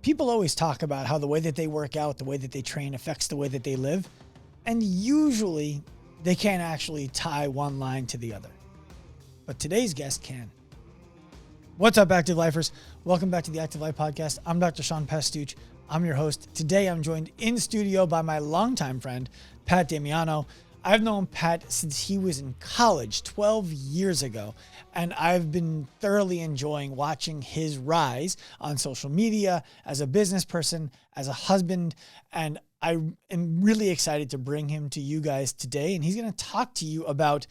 people always talk about how the way that they work out, the way that they train affects the way that they live. And usually they can't actually tie one line to the other. But today's guest can. What's up, Active Lifers? Welcome back to the Active Life Podcast. I'm Dr. Sean Pastuch. I'm your host. Today I'm joined in studio by my longtime friend, Pat Damiano. I've known Pat since he was in college 12 years ago, and I've been thoroughly enjoying watching his rise on social media as a business person, as a husband, and I am really excited to bring him to you guys today, and he's going to talk to you about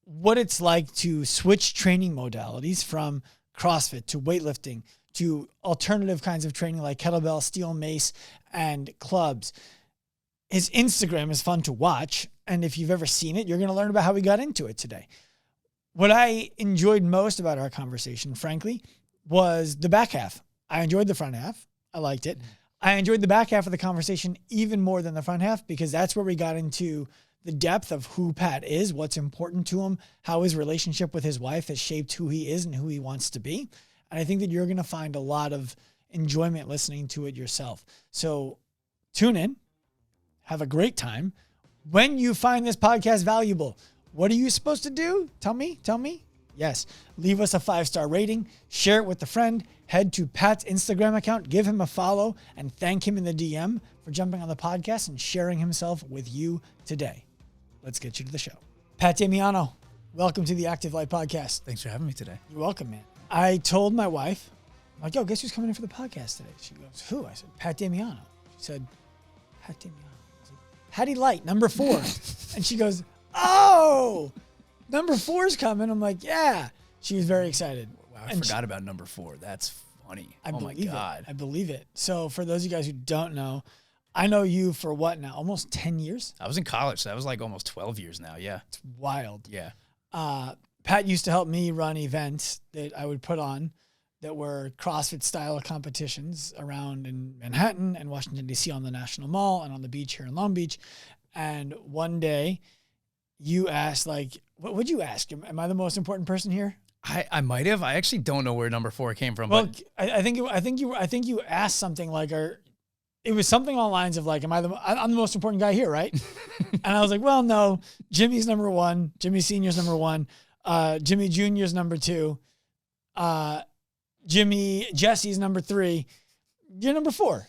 what it's like to switch training modalities from CrossFit to weightlifting to alternative kinds of training like kettlebell, steel mace, and clubs. His Instagram is fun to watch, and if you've ever seen it, you're going to learn about how we got into it today. What I enjoyed most about our conversation, frankly, was the back half. I enjoyed the front half. I liked it. I enjoyed the back half of the conversation even more than the front half because that's where we got into the depth of who Pat is, what's important to him, how his relationship with his wife has shaped who he is and who he wants to be. And I think that you're going to find a lot of enjoyment listening to it yourself. So tune in. Have a great time. When you find this podcast valuable, what are you supposed to do? Tell me. Yes. Leave us a 5-star rating, share it with a friend, head to Pat's Instagram account, give him a follow, and thank him in the DM for jumping on the podcast and sharing himself with you today. Let's get you to the show. Pat Damiano, welcome to the Active Life Podcast. Thanks for having me today. You're welcome, man. I told my wife, I'm like, yo, guess who's coming in for the podcast today? She goes, who? I said, Pat Damiano. She said, Pat Damiano. Patty Light, number 4. And she goes, oh, number 4's coming. I'm like, yeah. She was very excited. Wow, I forgot about number 4. That's funny. Oh my God. I believe it. So for those of you guys who don't know, I know you for what now? Almost 10 years? I was in college, so that was like almost 12 years now. Yeah. It's wild. Yeah. Pat used to help me run events that I would put on that were CrossFit style competitions around in Manhattan and Washington, D.C. on the National Mall and on the beach here in Long Beach. And one day you asked, like, what would you ask? Am I the most important person here? I might have. I actually don't know where number 4 came from. Well, but I think you asked something like, it was something along the lines of like, I'm the most important guy here, right? And I was like, well, no, Jimmy's number 1. Jimmy Senior's number 1. Jimmy Junior's number 2. Jesse's number 3. You're number 4.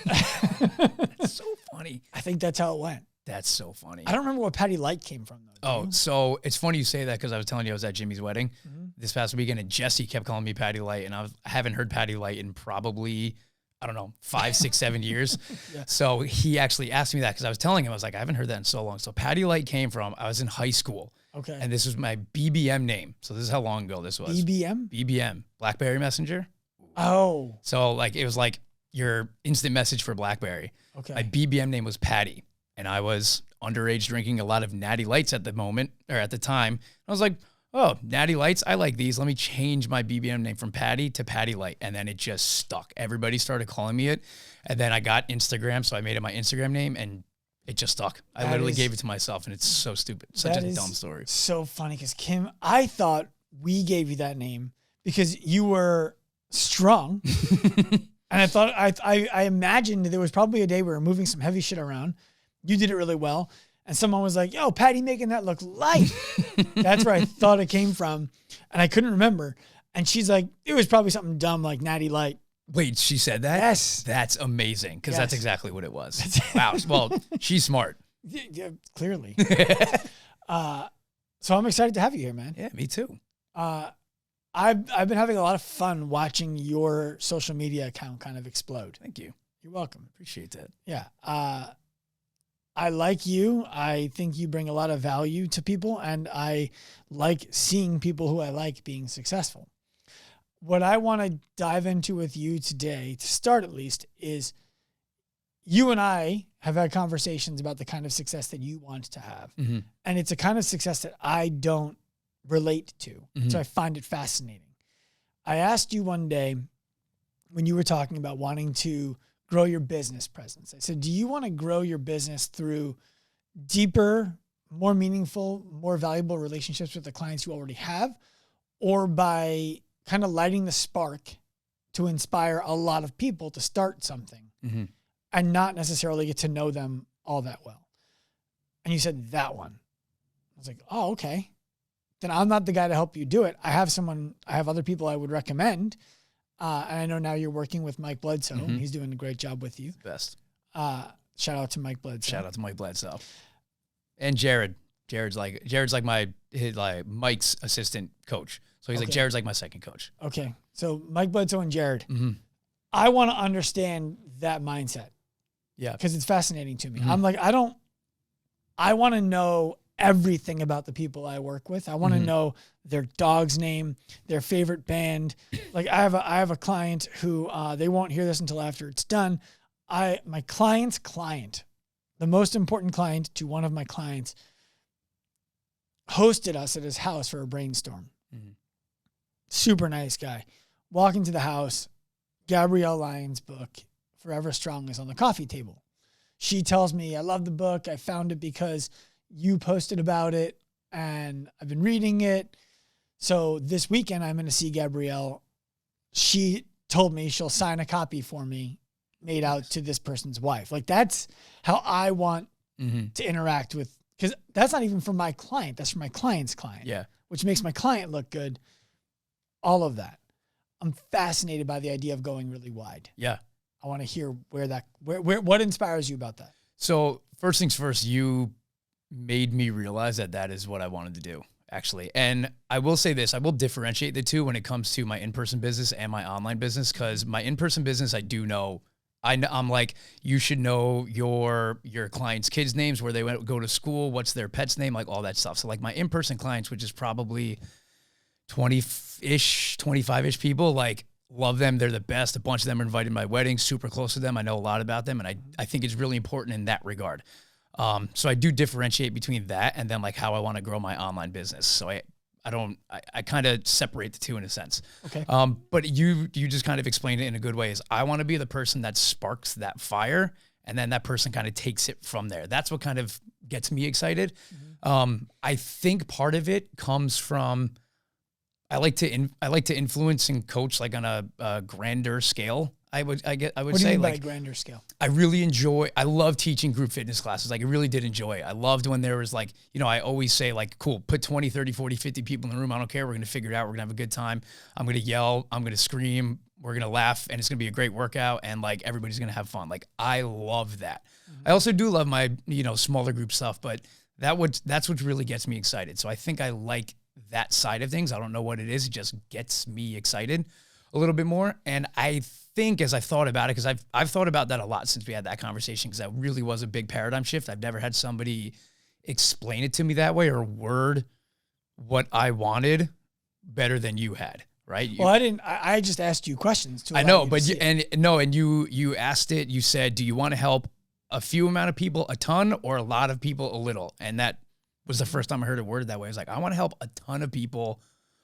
That's so funny. I think that's how it went. That's so funny. I don't remember where Patty Light came from, though. Oh, so it's funny you say that because I was telling you I was at Jimmy's wedding this past weekend, and Jesse kept calling me Patty Light, and I haven't heard Patty Light in probably, I don't know, 5, 6, 7 years. Yeah. So he actually asked me that because I was telling him, I was like, I haven't heard that in so long. So Patty Light came from, I was in high school. Okay. And this was my BBM name. So this is how long ago this was. BBM? BBM. BlackBerry Messenger. Oh. So like it was like your instant message for BlackBerry. Okay. My BBM name was Patty. And I was underage drinking a lot of Natty Lights at the moment, or at the time. I was like, oh, Natty Lights, I like these. Let me change my BBM name from Patty to Patty Light. And then it just stuck. Everybody started calling me it. And then I got Instagram, so I made it my Instagram name, and it just stuck. I literally gave it to myself, and it's so stupid. Such a dumb story. So funny, because Kim, I thought we gave you that name because you were strong. And I thought, I imagined there was probably a day we were moving some heavy shit around. You did it really well. And someone was like, yo, Patty making that look light. That's where I thought it came from. And I couldn't remember. And she's like, it was probably something dumb like Natty Light. Wait, she said that? Yes. That's amazing, because that's exactly what it was. Wow. Well, she's smart. Yeah, clearly. So I'm excited to have you here, man. Yeah, me too. I've been having a lot of fun watching your social media account kind of explode. Thank you. You're welcome. Appreciate that. Yeah. I like you. I think you bring a lot of value to people, and I like seeing people who I like being successful. What I want to dive into with you today, to start at least, is you and I have had conversations about the kind of success that you want to have. Mm-hmm. And it's a kind of success that I don't relate to. Mm-hmm. So I find it fascinating. I asked you one day when you were talking about wanting to grow your business presence. I said, do you want to grow your business through deeper, more meaningful, more valuable relationships with the clients you already have, or by kind of lighting the spark to inspire a lot of people to start something and not necessarily get to know them all that well. And you said that one. I was like, oh, okay. Then I'm not the guy to help you do it. I have other people I would recommend. And I know now you're working with Mike Bledsoe. He's doing a great job with you. Best. Shout out to Mike Bledsoe. Shout out to Mike Bledsoe. And Jared. Jared's like Mike's assistant coach. So he's like, Jared's like my second coach. Okay. So Mike Bledsoe and Jared. I want to understand that mindset. Yeah. Because it's fascinating to me. I'm like, I want to know everything about the people I work with. I want to know their dog's name, their favorite band. Like I have a client who they won't hear this until after it's done. My client's client, the most important client to one of my clients, hosted us at his house for a brainstorm. Super nice guy. Walk into the house, Gabrielle Lyon's book, Forever Strong, is on the coffee table. She tells me, I love the book. I found it because you posted about it and I've been reading it. So this weekend I'm going to see Gabrielle. She told me she'll sign a copy for me made out to this person's wife. Like that's how I want to interact with, because that's not even for my client. That's for my client's client. Yeah. Which makes my client look good. All of that. I'm fascinated by the idea of going really wide. Yeah. I want to hear what inspires you about that? So first things first, you made me realize that is what I wanted to do, actually. And I will say this, I will differentiate the two when it comes to my in-person business and my online business, because my in-person business, I do know, I'm like, you should know your clients' kids' names, where they go to school, what's their pet's name, like all that stuff. So like my in-person clients, which is probably 20-ish, 25-ish people, like love them. They're the best. A bunch of them are invited to my wedding, super close to them. I know a lot about them. And I think it's really important in that regard. So I do differentiate between that and then like how I want to grow my online business. So I kind of separate the two in a sense. Okay. But you just kind of explained it in a good way, is I want to be the person that sparks that fire, and then that person kind of takes it from there. That's what kind of gets me excited. I think part of it comes from, I like to influence and coach like on a grander scale. I would What do you say mean like by grander scale? I love teaching group fitness classes. Like I really did enjoy it. I loved when there was like, I always say like, cool, put 20, 30, 40, 50 people in the room. I don't care. We're going to figure it out. We're going to have a good time. I'm going to yell. I'm going to scream. We're going to laugh, and it's going to be a great workout, and like everybody's going to have fun. Like I love that. I also do love my, smaller group stuff, but that's what really gets me excited. So I think I like that side of things. I don't know what it is. It just gets me excited a little bit more. And I think as I thought about it, because I've thought about that a lot since we had that conversation, because that really was a big paradigm shift. I've never had somebody explain it to me that way or word what I wanted better than you had. Right. Well, I didn't. I just asked you questions too. I know, but you asked it. You said, do you want to help a few amount of people a ton or a lot of people a little? And that was the first time I heard it worded that way. I was like, I want to help a ton of people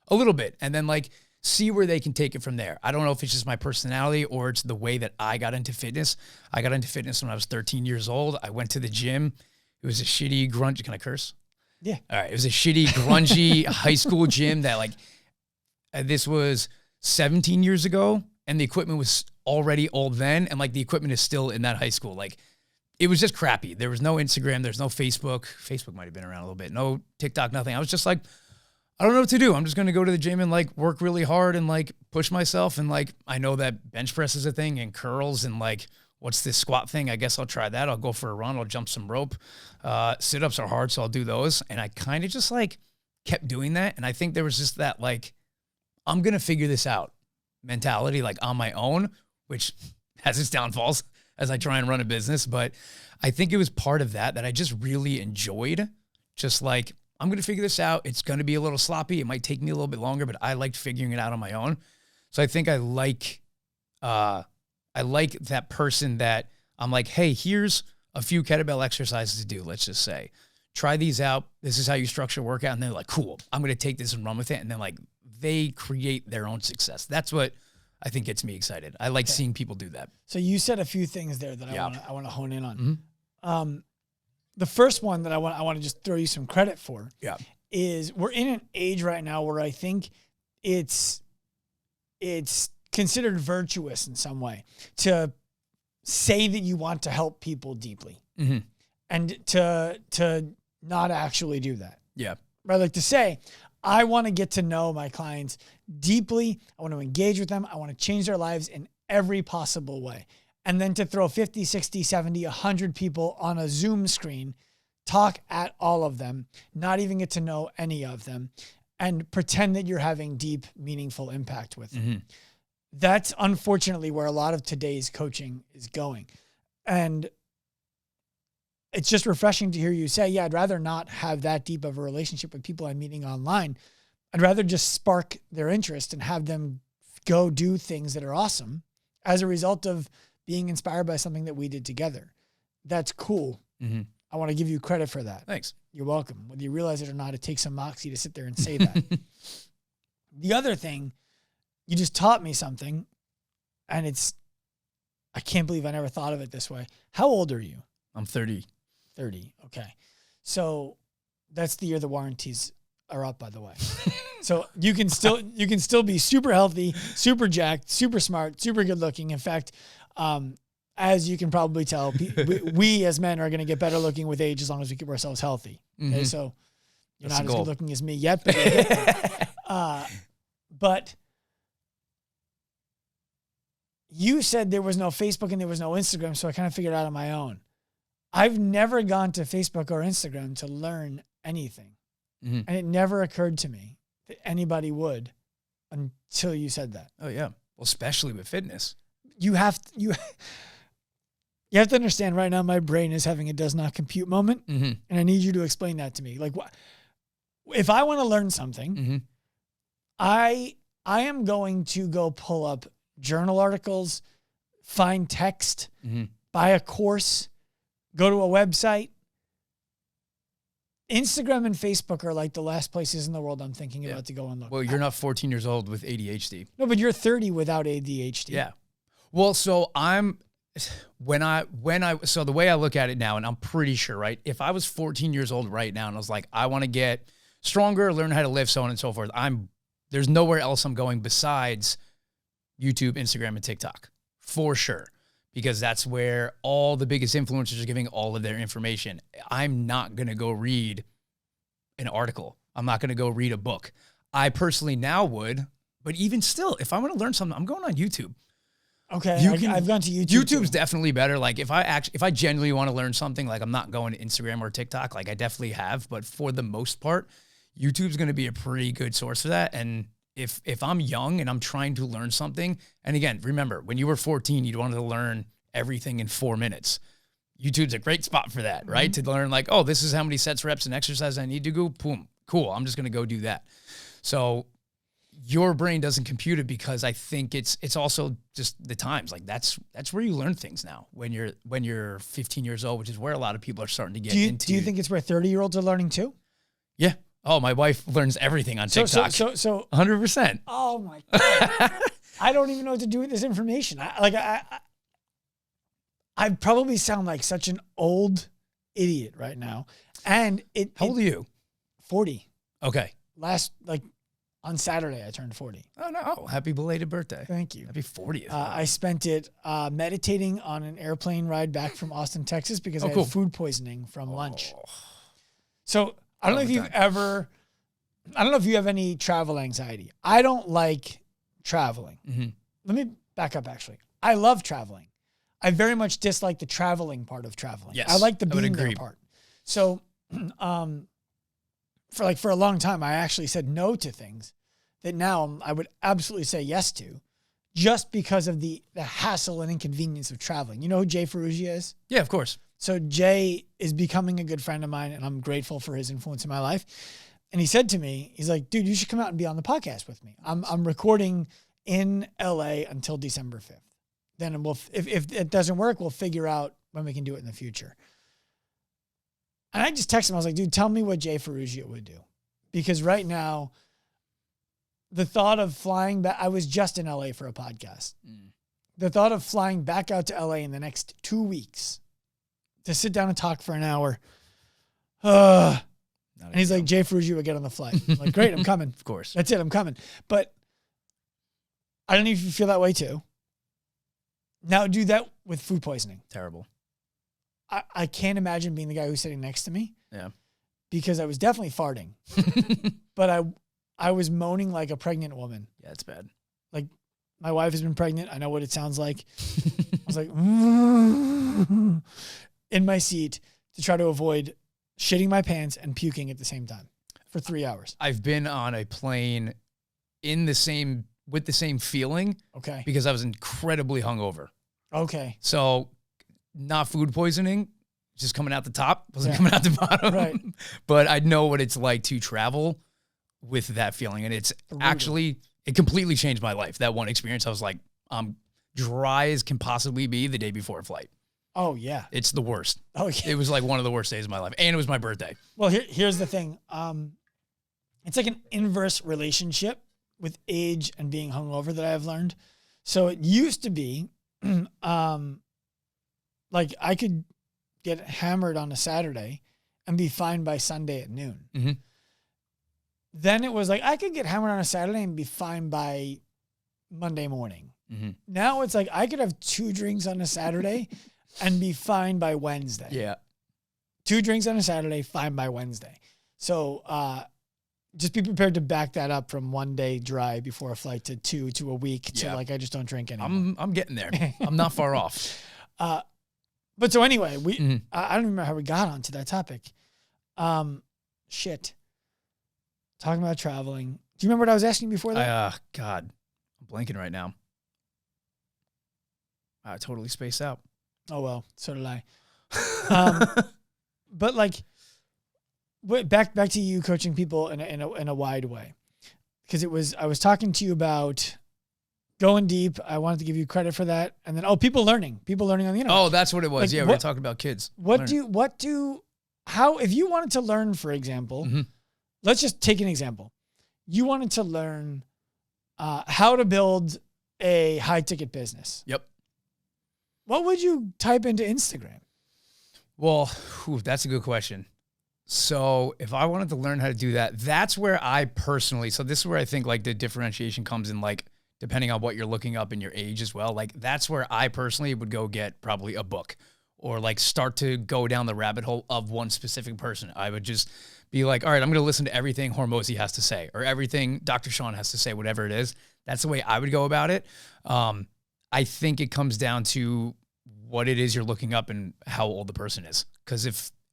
a little bit, and then like see where they can take it from there. I don't know if it's just my personality or it's the way that I got into fitness. I got into fitness when I was 13 years old. I went to the gym. It was a shitty grungy. Can I curse? Yeah. All right. It was a shitty grungy high school gym that like, this was 17 years ago, and the equipment was already old then. And like the equipment is still in that high school. Like it was just crappy. There was no Instagram. There's no Facebook. Facebook might've been around a little bit. No TikTok, nothing. I was just like, I don't know what to do. I'm just going to go to the gym and like work really hard and like push myself. And like, I know that bench press is a thing and curls and like, what's this squat thing? I guess I'll try that. I'll go for a run. I'll jump some rope. Sit-ups are hard, so I'll do those. And I kind of just like kept doing that. And I think there was just that like, I'm going to figure this out mentality, like on my own, which has its downfalls as I try and run a business. But I think it was part of that I just really enjoyed. Just like, I'm going to figure this out. It's going to be a little sloppy. It might take me a little bit longer, but I liked figuring it out on my own. So I think I like that person that I'm like, hey, here's a few kettlebell exercises to do. Let's just say, try these out. This is how you structure a workout. And they're like, cool, I'm going to take this and run with it. And then like they create their own success. That's what I think gets me excited. I like seeing people do that. So you said a few things there that I want to hone in on. The first one that I want to just throw you some credit for is we're in an age right now where I think it's considered virtuous in some way to say that you want to help people deeply and to not actually do that. Yeah. Right? Like to say, I want to get to know my clients deeply. I want to engage with them. I want to change their lives in every possible way. And then to throw 50, 60, 70, 100 people on a Zoom screen, talk at all of them, not even get to know any of them, and pretend that you're having deep, meaningful impact with them. That's unfortunately where a lot of today's coaching is going. And it's just refreshing to hear you say, yeah, I'd rather not have that deep of a relationship with people I'm meeting online. I'd rather just spark their interest and have them go do things that are awesome as a result of being inspired by something that we did together. That's cool. I want to give you credit for that. Thanks. You're welcome. Whether you realize it or not, it takes some moxie to sit there and say that. The other thing, you just taught me something, and I can't believe I never thought of it this way. How old are you? I'm 30. 30. Okay. So that's the year the warranties are up, by the way. So you can still be super healthy, super jacked, super smart, super good looking. In fact, as you can probably tell, we as men are going to get better looking with age as long as we keep ourselves healthy. Okay. So you're not as good looking as me yet, but you'll get there. But you said there was no Facebook and there was no Instagram, so I kind of figured it out on my own. I've never gone to Facebook or Instagram to learn anything. And it never occurred to me that anybody would until you said that. Oh, yeah. Well, especially with fitness. You have to understand right now my brain is having a does not compute moment. And I need you to explain that to me. Like, if I want to learn something, I am going to go pull up journal articles, find text, buy a course, go to a website. Instagram and Facebook are like the last places in the world I'm thinking about to go and look. Well, you're not 14 years old with ADHD. No, but you're 30 without ADHD. Yeah. Well, so so the way I look at it now, and I'm pretty sure, right? If I was 14 years old right now and I was like, I want to get stronger, learn how to live, so on and so forth, there's nowhere else I'm going besides YouTube, Instagram, and TikTok, for sure. Because that's where all the biggest influencers are giving all of their information. I'm not going to go read an article. I'm not going to go read a book. I personally now would, but even still, if I want to learn something, I'm going on YouTube. Okay, I've gone to YouTube. YouTube's definitely better. Like if I genuinely want to learn something, like I'm not going to Instagram or TikTok. Like I definitely have, but for the most part, YouTube's going to be a pretty good source for that. And if I'm young and I'm trying to learn something, and again, remember when you were 14, you wanted to learn everything in 4 minutes. YouTube's a great spot for that, right? To learn like, oh, this is how many sets, reps, and exercises I need to go. Boom, cool. I'm just going to go do that. So your brain doesn't compute it because I think it's also just the times. Like that's where you learn things now when you're 15 years old, which is where a lot of people are starting to get into. Do you think it's where 30-year-olds are learning too? Yeah. Oh, my wife learns everything on TikTok. So 100%. Oh my God. I don't even know what to do with this information. I probably sound like such an old idiot right now. And how old are you? 40. Okay. On Saturday, I turned 40. Oh, no. Happy belated birthday. Thank you. Happy 40th. I spent it meditating on an airplane ride back from Austin, Texas, because I had food poisoning from lunch. So I don't know if you have any travel anxiety. I don't like traveling. Let me back up, actually. I love traveling. I very much dislike the traveling part of traveling. Yes, I like the being there part. So for a long time, I actually said no to things that now I would absolutely say yes to, just because of the hassle and inconvenience of traveling. You know who Jay Ferrugia is? Yeah, of course. So Jay is becoming a good friend of mine, and I'm grateful for his influence in my life. And he said to me, he's like, dude, you should come out and be on the podcast with me. I'm recording in LA until December 5th. Then if it doesn't work, we'll figure out when we can do it in the future. And I just texted him. I was like, dude, tell me what Jay Ferrugia would do. Because right now, the thought of flying back, I was just in LA for a podcast. The thought of flying back out to LA in the next 2 weeks to sit down and talk for an hour. And he's like, Jay Ferrugia would get on the flight. I'm like, great, I'm coming. Of course. That's it, I'm coming. But I don't know if you feel that way too. Now do that with food poisoning. Terrible. I can't imagine being the guy who's sitting next to me. Yeah. Because I was definitely farting. But I was moaning like a pregnant woman. Yeah, it's bad. Like, my wife has been pregnant. I know what it sounds like. I was like, in my seat to try to avoid shitting my pants and puking at the same time for 3 hours. I've been on a plane with the same feeling. Okay. Because I was incredibly hungover. Okay. So not food poisoning, just coming out the top, wasn't coming out the bottom. Right. But I know what it's like to travel with that feeling. And it's actually, it completely changed my life. That one experience, I was like, I'm dry as can possibly be the day before a flight. Oh, yeah. It's the worst. Oh, yeah. It was like one of the worst days of my life. And it was my birthday. Well, here's the thing. It's like an inverse relationship with age and being hungover that I've learned. So it used to be, like I could get hammered on a Saturday and be fine by Sunday at noon. Mm-hmm. Then it was like, I could get hammered on a Saturday and be fine by Monday morning. Mm-hmm. Now it's like, I could have 2 drinks on a Saturday and be fine by Wednesday. Yeah. 2 drinks on a Saturday, fine by Wednesday. So, just be prepared to back that up from 1 day dry before a flight to 2 to a week to like, I just don't drink anymore. I'm getting there. I'm not far off. But so anyway, I don't remember how we got onto that topic. Shit. Talking about traveling. Do you remember what I was asking before that? God, I'm blanking right now. I totally spaced out. Oh, well, so did I. But like, back to you coaching people in a wide way. Because I was talking to you about going deep. I wanted to give you credit for that. And then, people learning on the internet. Oh, that's what it was. Like, yeah, we were talking about kids. If you wanted to learn, for example, let's just take an example. You wanted to learn how to build a high ticket business. Yep. What would you type into Instagram? Well, that's a good question. So if I wanted to learn how to do that, that's where I personally, so this is where I think like the differentiation comes in, like, depending on what you're looking up in your age as well. Like, that's where I personally would go get probably a book or like start to go down the rabbit hole of one specific person. I would just be like, all right, I'm going to listen to everything Hormozi has to say or everything Dr. Sean has to say, whatever it is. That's the way I would go about it. I think it comes down to what it is you're looking up and how old the person is.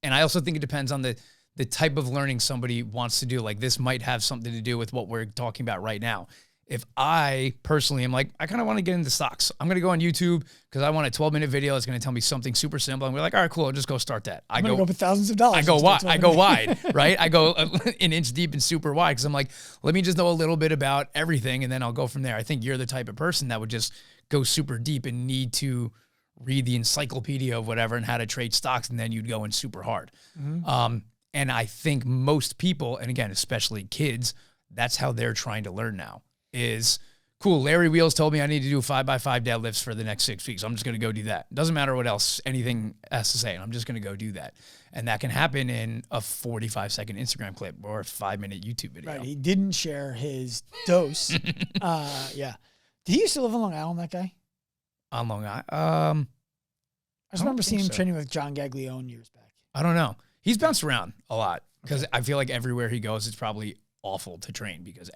And I also think it depends on the type of learning somebody wants to do. Like, this might have something to do with what we're talking about right now. If I personally am like, I kind of want to get into stocks, I'm going to go on YouTube because I want a 12-minute video that's going to tell me something super simple. I'm like, all right, cool. I'll just go start that. I'm going to go for thousands of dollars. I go wide, right? I go an inch deep and super wide because I'm like, let me just know a little bit about everything and then I'll go from there. I think you're the type of person that would just go super deep and need to read the encyclopedia of whatever and how to trade stocks, and then you'd go in super hard. Mm-hmm. And I think most people, and again, especially kids, that's how they're trying to learn now is, cool, Larry Wheels told me I need to do 5x5 deadlifts for the next 6 weeks. I'm just going to go do that. Doesn't matter what else anything has to say. I'm just going to go do that. And that can happen in a 45-second Instagram clip or a 5-minute YouTube video. Right. He didn't share his dose. Yeah. Did he used to live on Long Island, that guy? On Long Island? I just remember seeing him training with John Gaglione years back. I don't know. He's bounced around a lot because I feel like everywhere he goes, it's probably awful to train because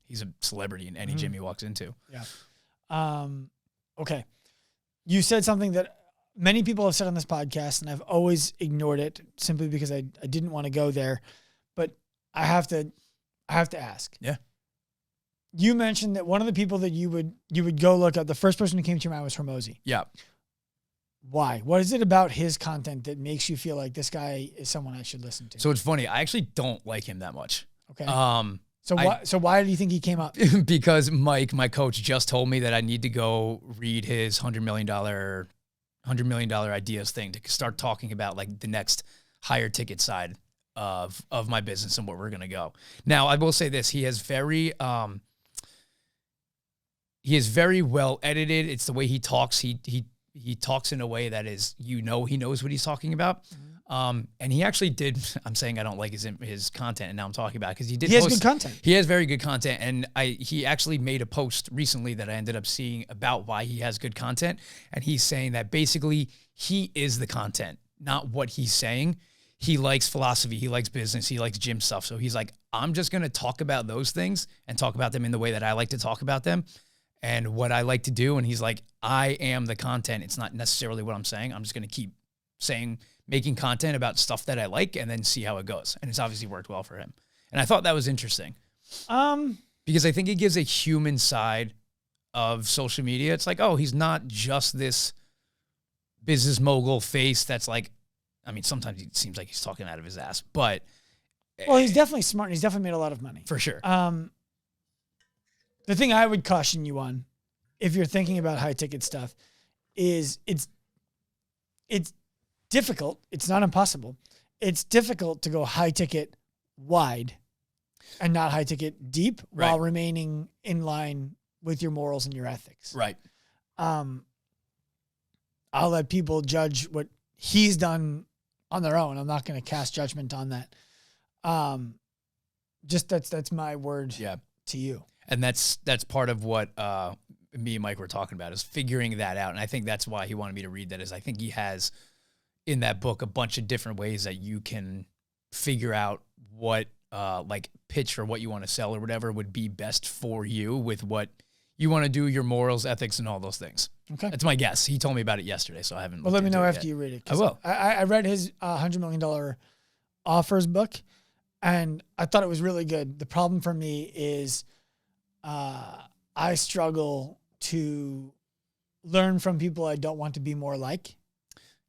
he's a celebrity in any gym he walks into. Yeah. Okay. You said something that many people have said on this podcast, and I've always ignored it simply because I didn't want to go there, but I have to ask. Yeah. You mentioned that one of the people that you would go look up, the first person who came to your mind was Hormozi. Yeah. Why? What is it about his content that makes you feel like this guy is someone I should listen to? So it's funny. I actually don't like him that much. Okay. So why do you think he came up? Because Mike, my coach, just told me that I need to go read his $100 million ideas thing to start talking about like the next higher ticket side of my business and where we're going to go. Now, I will say this. He is very well edited. It's the way he talks. He talks in a way that is, he knows what he's talking about. And he actually did. I'm saying I don't like his content, and now I'm talking about it because he did. He has good content. He has very good content, and he actually made a post recently that I ended up seeing about why he has good content, and he's saying that basically he is the content, not what he's saying. He likes philosophy, he likes business, he likes gym stuff. So he's like, I'm just gonna talk about those things and talk about them in the way that I like to talk about them, and what I like to do. And he's like, I am the content. It's not necessarily what I'm saying. I'm just gonna keep making content about stuff that I like and then see how it goes. And it's obviously worked well for him. And I thought that was interesting. Because I think it gives a human side of social media. It's like, oh, he's not just this business mogul face that's like, I mean, sometimes it seems like he's talking out of his ass, but. Well, he's definitely smart and he's definitely made a lot of money. For sure. The thing I would caution you on, if you're thinking about high ticket stuff, is it's difficult. It's not impossible. It's difficult to go high ticket wide and not high ticket deep while remaining in line with your morals and your ethics. Right. I'll let people judge what he's done on their own. I'm not going to cast judgment on that. Just that's my word to you. And that's part of what me and Mike were talking about, is figuring that out. And I think that's why he wanted me to read that, is I think he has in that book a bunch of different ways that you can figure out what like pitch or what you want to sell or whatever would be best for you with what you want to do, your morals, ethics, and all those things. Okay. That's my guess. He told me about it yesterday, so I haven't. Well, let me know after you read it. I will. I read his $100 million offers book, and I thought it was really good. The problem for me is I struggle to learn from people I don't want to be more like.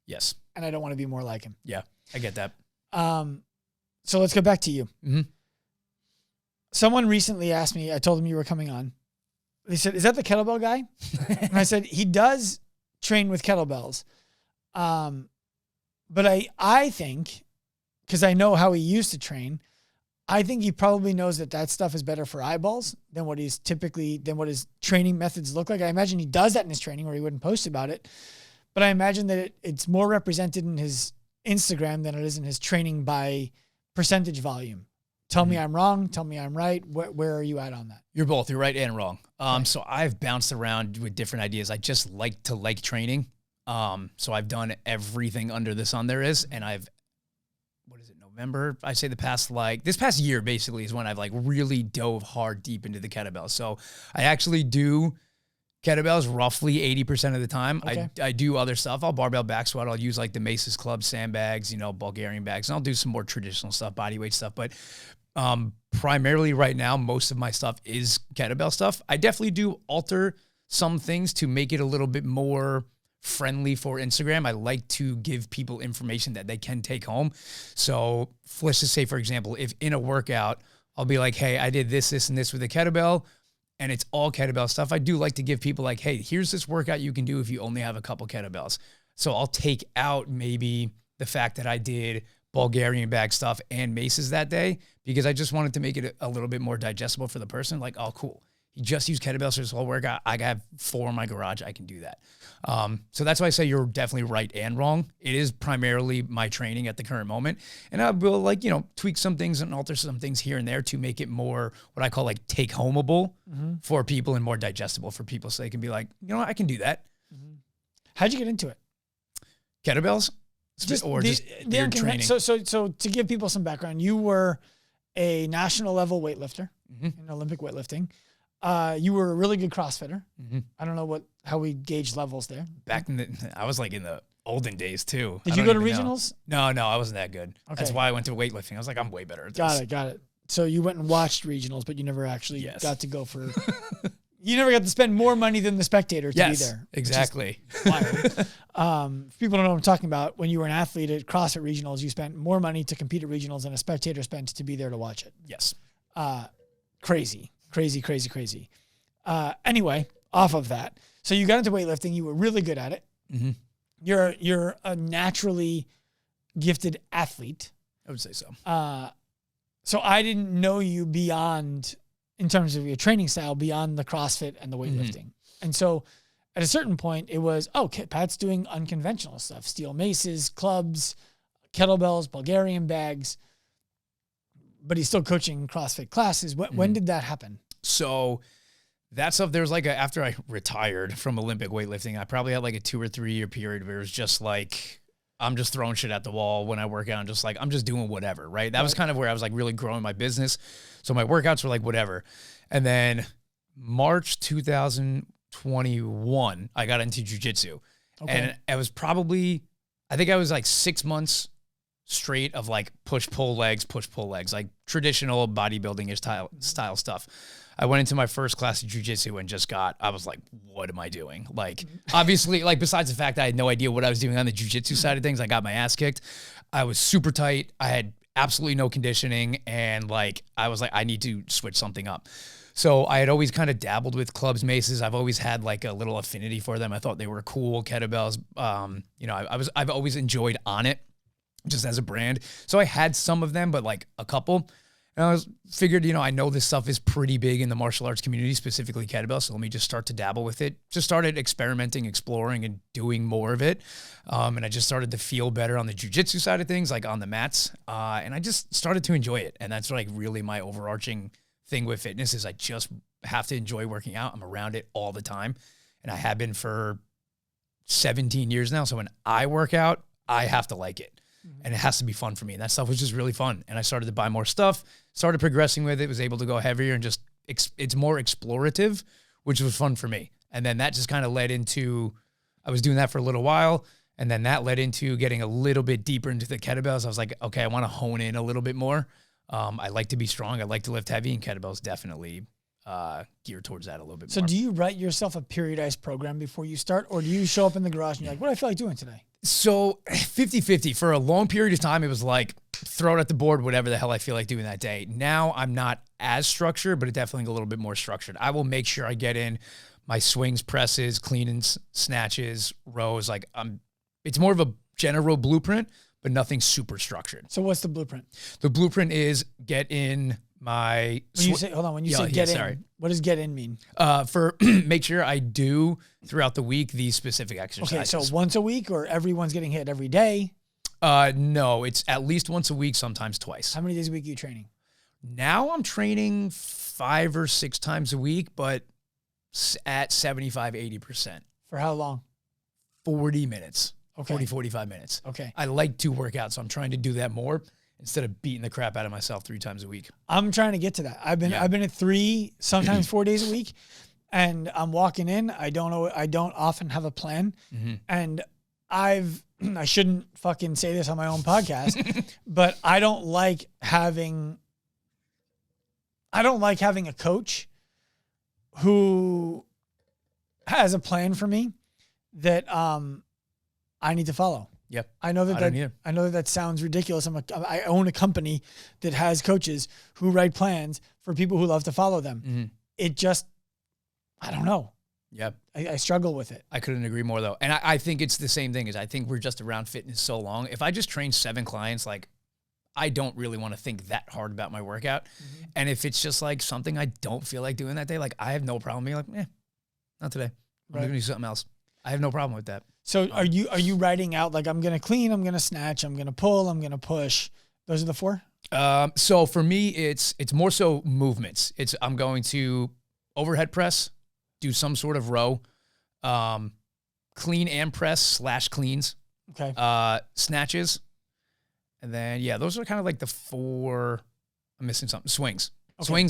Yes. And I don't want to be more like him. Yeah, I get that. So let's go back to you. Mm-hmm. Someone recently asked me, I told them you were coming on. They said, is that the kettlebell guy? And I said, he does train with kettlebells. But I think, because I know how he used to train, I think he probably knows that stuff is better for eyeballs than what his training methods look like. I imagine he does that in his training, or he wouldn't post about it. But I imagine that it's more represented in his Instagram than it is in his training by percentage volume. Tell me I'm wrong. Tell me I'm right. Where are you at on that? You're both. You're right and wrong. So I've bounced around with different ideas. I just like to like training. So I've done everything under the sun there is. And November? I say this past year basically is when I've like really dove hard deep into the kettlebells. So I actually do kettlebells roughly 80% of the time. Okay. I do other stuff. I'll barbell back squat. I'll use like the Maces Club sandbags, Bulgarian bags. And I'll do some more traditional stuff, bodyweight stuff. But primarily right now, most of my stuff is kettlebell stuff. I definitely do alter some things to make it a little bit more friendly for Instagram. I like to give people information that they can take home. So let's just say, for example, if in a workout, I'll be like, hey, I did this, and this with a kettlebell, and it's all kettlebell stuff. I do like to give people like, hey, here's this workout you can do if you only have a couple kettlebells. So I'll take out maybe the fact that I did Bulgarian bag stuff and maces that day, because I just wanted to make it a little bit more digestible for the person. Like, oh, cool. He just used kettlebells for his whole workout. I have 4 in my garage. I can do that. So that's why I say you're definitely right and wrong. It is primarily my training at the current moment. And I will tweak some things and alter some things here and there to make it more what I call like take homeable for people and more digestible for people. So they can be like, I can do that. Mm-hmm. How'd you get into it? Kettlebells? Just training. So to give people some background, you were a national level weightlifter in Olympic weightlifting. You were a really good CrossFitter. Mm-hmm. I don't know how we gauge levels there. I was like in the olden days too. Did you go to regionals? No, I wasn't that good. Okay. That's why I went to weightlifting. I was like, I'm way better at this. Got it. So you went and watched regionals, but you never actually got to go for. You never got to spend more money than the spectator to be there. Exactly. Wild. If people don't know what I'm talking about, when you were an athlete at CrossFit regionals, you spent more money to compete at regionals than a spectator spent to be there to watch it. Yes. Crazy. Anyway, off of that. So you got into weightlifting. You were really good at it. Mm-hmm. You're a naturally gifted athlete. I would say so. So I didn't know you beyond, in terms of your training style, beyond the CrossFit and the weightlifting. Mm-hmm. And so at a certain point, it was, Pat's doing unconventional stuff, steel maces, clubs, kettlebells, Bulgarian bags, but he's still coaching CrossFit classes. When did that happen? So that stuff, there's like after I retired from Olympic weightlifting, I probably had like a 2 or 3 year period where it was just like, I'm just throwing shit at the wall when I work out and just like, I'm just doing whatever, right? That was kind of where I was like really growing my business. So my workouts were like whatever. And then March 2021, I got into jujitsu. Okay. And it was probably, I think I was like 6 months straight of like push, pull legs, like traditional bodybuilding style stuff. I went into my first class of jujitsu and I was like, what am I doing? Like, obviously, like besides the fact that I had no idea what I was doing on the jujitsu side of things, I got my ass kicked. I was super tight. I had absolutely no conditioning. And like, I was like, I need to switch something up. So I had always kind of dabbled with clubs, maces. I've always had like a little affinity for them. I thought they were cool. Kettlebells. I've always enjoyed On It just as a brand. So I had some of them, but like a couple. And I figured, I know this stuff is pretty big in the martial arts community, specifically kettlebell. So let me just start to dabble with it. Just started experimenting, exploring, and doing more of it. And I just started to feel better on the jiu-jitsu side of things, like on the mats. And I just started to enjoy it. And that's like really my overarching thing with fitness is I just have to enjoy working out. I'm around it all the time. And I have been for 17 years now. So when I work out, I have to like it. And it has to be fun for me. And that stuff was just really fun. And I started to buy more stuff, started progressing with it, was able to go heavier and just, it's more explorative, which was fun for me. And then that just kind of led into, I was doing that for a little while. And then that led into getting a little bit deeper into the kettlebells. I was like, okay, I want to hone in a little bit more. I like to be strong. I like to lift heavy, and kettlebells definitely geared towards that a little bit more. So do you write yourself a periodized program before you start, or do you show up in the garage and you're like, what do I feel like doing today? So 50-50. For a long period of time, it was like, throw it at the board, whatever the hell I feel like doing that day. Now I'm not as structured, but it definitely a little bit more structured. I will make sure I get in my swings, presses, clean and snatches, rows. Like it's more of a general blueprint, but nothing super structured. So what's the blueprint? The blueprint is get in my... When you say get in, what does get in mean? Make sure I do throughout the week these specific exercises. Okay, so once a week, or everyone's getting hit every day? No, it's at least once a week, sometimes twice. How many days a week are you training? Now I'm training 5 or 6 times a week, but at 75-80%. For how long? 40 minutes. Okay. 40, 45 minutes. Okay. I like to work out, so I'm trying to do that more instead of beating the crap out of myself 3 times a week. I'm trying to get to that. I've been at 3, sometimes 4 days a week, and I'm walking in. I don't often have a plan. Mm-hmm. And I shouldn't fucking say this on my own podcast, but I don't like having a coach who has a plan for me that I need to follow. Yep. I know that sounds ridiculous. I own a company that has coaches who write plans for people who love to follow them. Mm-hmm. It just, I don't know. Yep. I struggle with it. I couldn't agree more though. And I think it's the same thing. I think we're just around fitness so long. If I just train 7 clients, like I don't really want to think that hard about my workout. Mm-hmm. And if it's just like something I don't feel like doing that day, like I have no problem being like, not today. I'm going to do something else. I have no problem with that. So are you writing out like, I'm going to clean, I'm going to snatch, I'm going to pull, I'm going to push? Those are the 4? So for me, it's more so movements. I'm going to overhead press, do some sort of row, clean and press / cleans, okay, snatches. And then, those are kind of like the 4, I'm missing something, swings,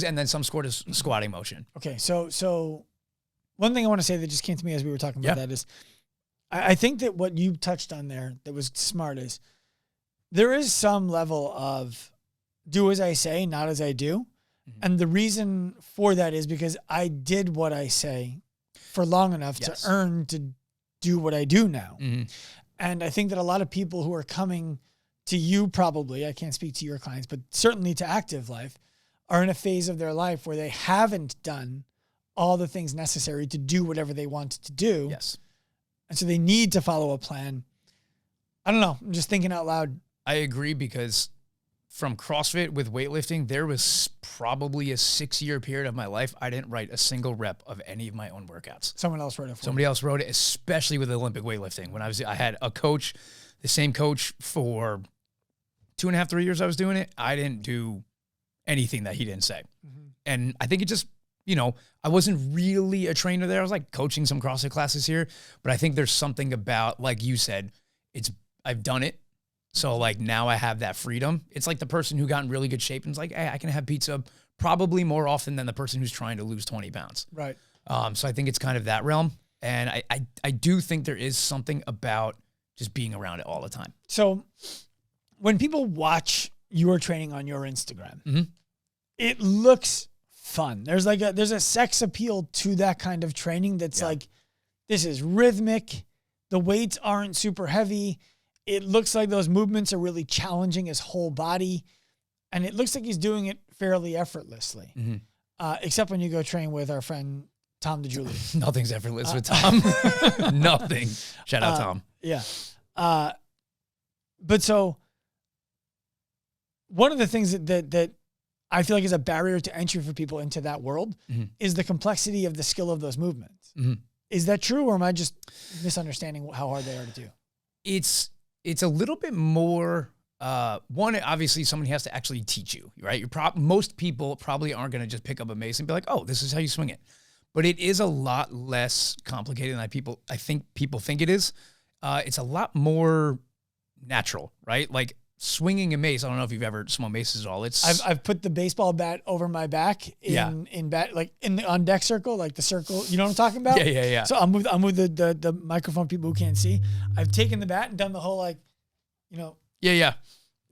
and then some sort of squatting motion. Okay. So one thing I want to say that just came to me as we were talking about that is, I think that what you touched on there that was smart is there is some level of do as I say, not as I do. Mm-hmm. And the reason for that is because I did what I say for long enough to earn to do what I do now. Mm-hmm. And I think that a lot of people who are coming to you, probably, I can't speak to your clients, but certainly to Active Life, are in a phase of their life where they haven't done all the things necessary to do whatever they want to do. Yes. And so they need to follow a plan. I don't know. I'm just thinking out loud. I agree, because from CrossFit with weightlifting, there was probably a 6-year period of my life I didn't write a single rep of any of my own workouts. Someone else wrote it for Somebody else wrote it, especially with Olympic weightlifting. When I had a coach, the same coach for 2.5, 3 years I was doing it, I didn't do anything that he didn't say. And I think it just, I wasn't really a trainer there. I was like coaching some CrossFit classes here, but I think there's something about, like you said, I've done it. So like now I have that freedom. It's like the person who got in really good shape and is like, hey, I can have pizza probably more often than the person who's trying to lose 20 pounds. Right. So I think it's kind of that realm. And I do think there is something about just being around it all the time. So when people watch your training on your Instagram, it looks fun. There's a sex appeal to that kind of training that's like, this is rhythmic. The weights aren't super heavy. It looks like those movements are really challenging his whole body. And it looks like he's doing it fairly effortlessly. Except when you go train with our friend Tom DeJulia. Nothing's effortless with Tom. Nothing. Shout out Tom. Yeah. But so one of the things that I feel like is a barrier to entry for people into that world is the complexity of the skill of those movements. Is that true, or am I just misunderstanding how hard they are to do? It's a little bit more. One, obviously, someone has to actually teach you, right? Most people probably aren't going to just pick up a mace and be like, "Oh, this is how you swing it." But it is a lot less complicated than I think people think it is. It's a lot more natural, right? Like swinging a mace. I don't know if you've ever swung maces at all. I've put the baseball bat over my back on deck circle, like the circle. You know what I'm talking about? Yeah. So I'm with the microphone people who can't see. I've taken the bat and done the whole Yeah.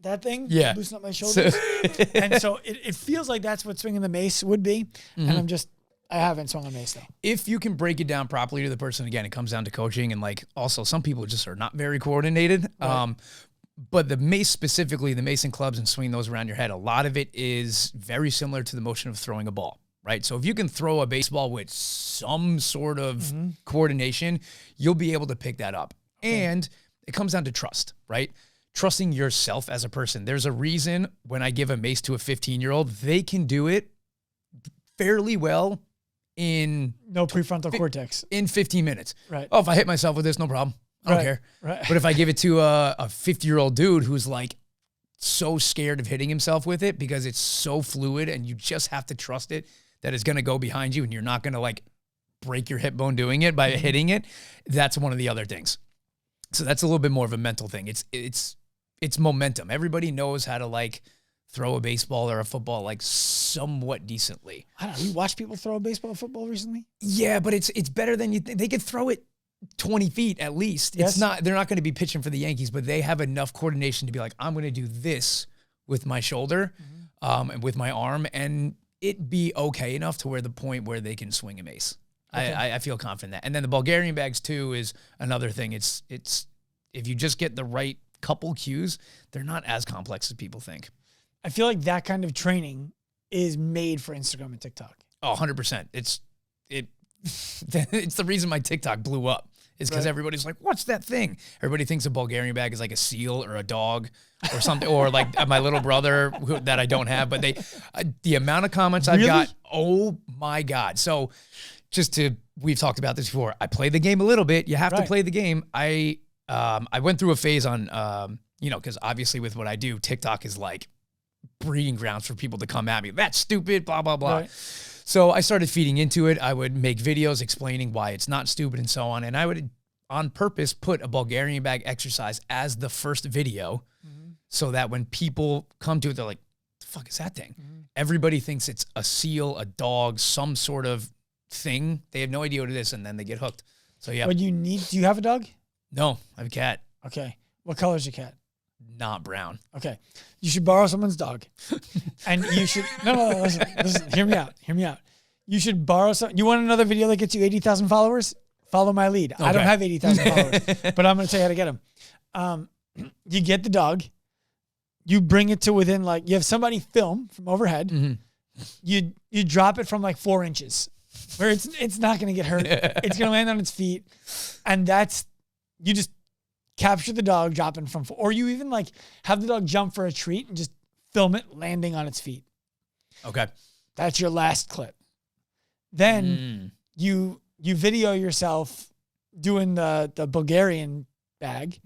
that thing. Yeah. Loosen up my shoulders. And so it feels like that's what swinging the mace would be. And I haven't swung a mace though. If you can break it down properly to the person, again, it comes down to coaching, and like also some people just are not very coordinated. Right. But the mace specifically, the mace and clubs and swinging those around your head, a lot of it is very similar to the motion of throwing a ball, right? So if you can throw a baseball with some sort of coordination, you'll be able to pick that up. Okay. And it comes down to trust, right? Trusting yourself as a person. There's a reason when I give a mace to a 15-year-old, they can do it fairly well in no prefrontal cortex in 15 minutes. Right. Oh, if I hit myself with this, no problem. I don't care. Right. But if I give it to a 50-year-old dude who's like so scared of hitting himself with it because it's so fluid and you just have to trust it that it's going to go behind you and you're not going to like break your hip bone doing it by hitting it, that's one of the other things. So that's a little bit more of a mental thing. It's momentum. Everybody knows how to like throw a baseball or a football like somewhat decently. I don't know. You watched people throw a baseball or football recently? Yeah, but it's better than you think. They could throw it 20 feet at least. Yes. They're not going to be pitching for the Yankees, but they have enough coordination to be like, I'm going to do this with my shoulder and with my arm, and it be okay enough to where the point where they can swing a mace. Okay. I feel confident in that. And then the Bulgarian bags too is another thing. It's if you just get the right couple cues, they're not as complex as people think. I feel like that kind of training is made for Instagram and TikTok. Oh, 100%. It's the reason my TikTok blew up is because everybody's like, what's that thing? Everybody thinks a Bulgarian bag is like a seal or a dog or something, or like my little brother that I don't have. But the amount of comments I've got, oh my God. So we've talked about this before. I play the game a little bit. You have to play the game. I went through a phase on, because obviously with what I do, TikTok is like breeding grounds for people to come at me. That's stupid, blah, blah, blah. Right. So I started feeding into it. I would make videos explaining why it's not stupid and so on. And I would, on purpose, put a Bulgarian bag exercise as the first video so that when people come to it, they're like, the fuck is that thing? Everybody thinks it's a seal, a dog, some sort of thing. They have no idea what it is, and then they get hooked. So, yeah. But do you have a dog? No, I have a cat. Okay. What color is your cat? Not brown. Okay. You should borrow someone's dog. And you should, no, listen, hear me out. You should borrow you want another video that gets you 80,000 followers? Follow my lead. Okay. I don't have 80,000 followers, but I'm going to tell you how to get them. You get the dog, you bring it to within you have somebody film from overhead. You drop it from 4 inches where it's not going to get hurt. It's going to land on its feet. And you just capture the dog dropping from, or you even have the dog jump for a treat and just film it landing on its feet. Okay. That's your last clip. Then you video yourself doing the Bulgarian bag,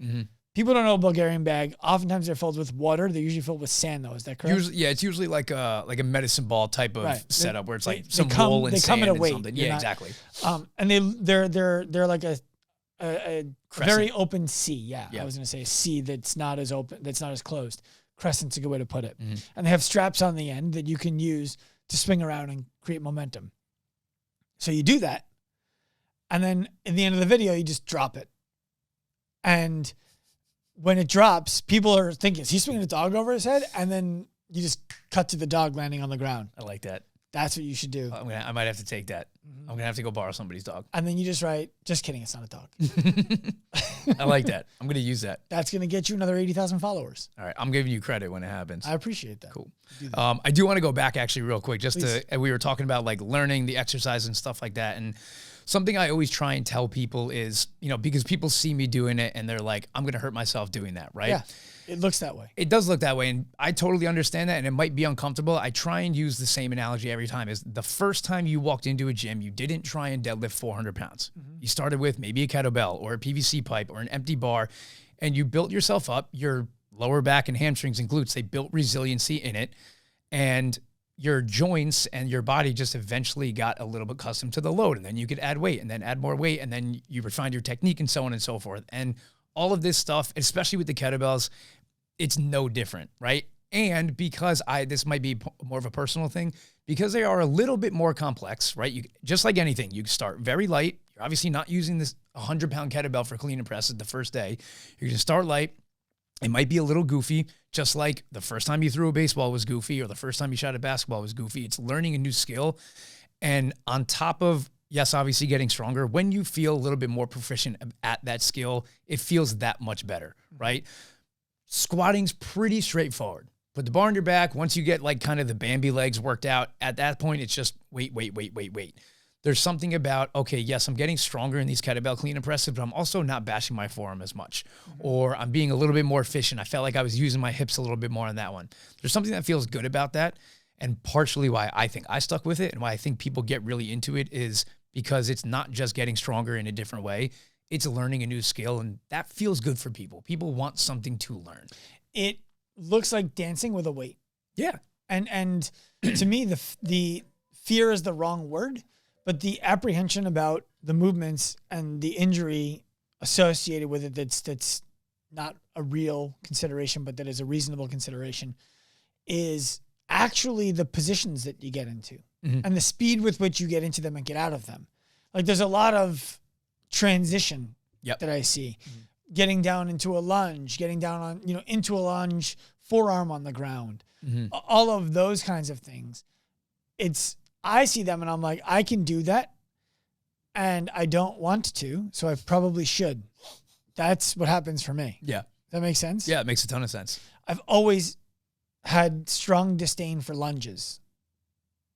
people don't know a Bulgarian bag. Oftentimes they're filled with water. They're usually filled with sand, though. Is that correct? Usually, yeah, it's usually like a medicine ball type of Right. setup where it's like They some come- wool and they come sand at a and weight. something. You're Yeah, not- exactly. And they're like a very open sea. Yeah, Yeah. I was gonna say a sea that's not as open, that's not as closed. Crescent's a good way to put it. Mhm. And they have straps on the end that you can use to swing around and create momentum. So you do that, and then in the end of the video, you just drop it. And when it drops, people are thinking, is he swinging a dog over his head? And then you just cut to the dog landing on the ground. I like that. That's what you should do. I might have to take that. I'm gonna have to go borrow somebody's dog. And then you just write, just kidding, it's not a dog. I like that. I'm gonna use that. That's going to get you another 80,000 followers. All right, I'm giving you credit when it happens. I appreciate that. Cool. Do that. I do want to go back actually real quick, just Please. to, we were talking about like learning the exercise and stuff like that. And something I always try and tell people is, because people see me doing it and they're like, I'm going to hurt myself doing that. Right. Yeah, it looks that way. It does look that way. And I totally understand that. And it might be uncomfortable. I try and use the same analogy every time. Is the first time you walked into a gym, you didn't try and deadlift 400 pounds. You started with maybe a kettlebell or a PVC pipe or an empty bar, and you built yourself up. Your lower back and hamstrings and glutes, they built resiliency in it. And your joints and your body just eventually got a little bit accustomed to the load. And then you could add weight and then add more weight. And then you refined your technique and so on and so forth. And all of this stuff, especially with the kettlebells, it's no different, right? And because this might be more of a personal thing, because they are a little bit more complex, right? You just like anything, you start very light. You're obviously not using this 100-pound kettlebell for clean and presses the first day. You're going to start light. It might be a little goofy, just like the first time you threw a baseball was goofy or the first time you shot a basketball was goofy. It's learning a new skill. And on top of, yes, obviously getting stronger, when you feel a little bit more proficient at that skill, it feels that much better, right? Squatting's pretty straightforward. Put the bar on your back. Once you get like kind of the Bambi legs worked out, at that point, it's just wait. There's something about, okay, yes, I'm getting stronger in these kettlebell clean and presses, but I'm also not bashing my forearm as much. Or I'm being a little bit more efficient. I felt like I was using my hips a little bit more on that one. There's something that feels good about that. And partially why I think I stuck with it and why I think people get really into it is because it's not just getting stronger in a different way. It's learning a new skill, and that feels good for people. People want something to learn. It looks like dancing with a weight. Yeah. And to me, the fear is the wrong word, but the apprehension about the movements and the injury associated with it that's not a real consideration, but that is a reasonable consideration, is actually the positions that you get into and the speed with which you get into them and get out of them. Like there's a lot of transition that I see. Getting down into a lunge, getting down on, into a lunge, forearm on the ground, all of those kinds of things. I see them and I'm like, I can do that and I don't want to, so I probably should. That's what happens for me. Yeah. Does that make sense? Yeah, it makes a ton of sense. I've always had strong disdain for lunges.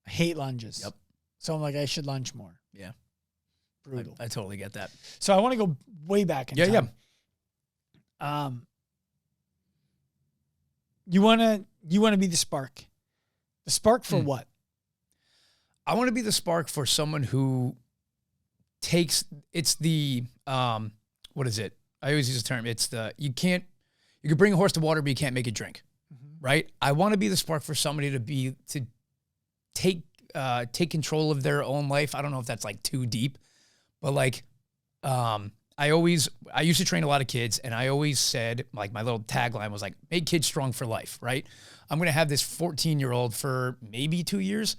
I hate lunges. Yep. So I'm like, I should lunge more. Yeah. Brutal. I totally get that. So I want to go way back in time. Yeah. You want to be the spark. The spark for what? I want to be the spark for someone who it's the, what is it? I always use the term. It's you can bring a horse to water, but you can't make it drink. Right. I want to be the spark for somebody to take control of their own life. I don't know if that's like too deep, but like, I used to train a lot of kids, and I always said, like, my little tagline was like, make kids strong for life, right? I'm going to have this 14-year-old for maybe 2 years.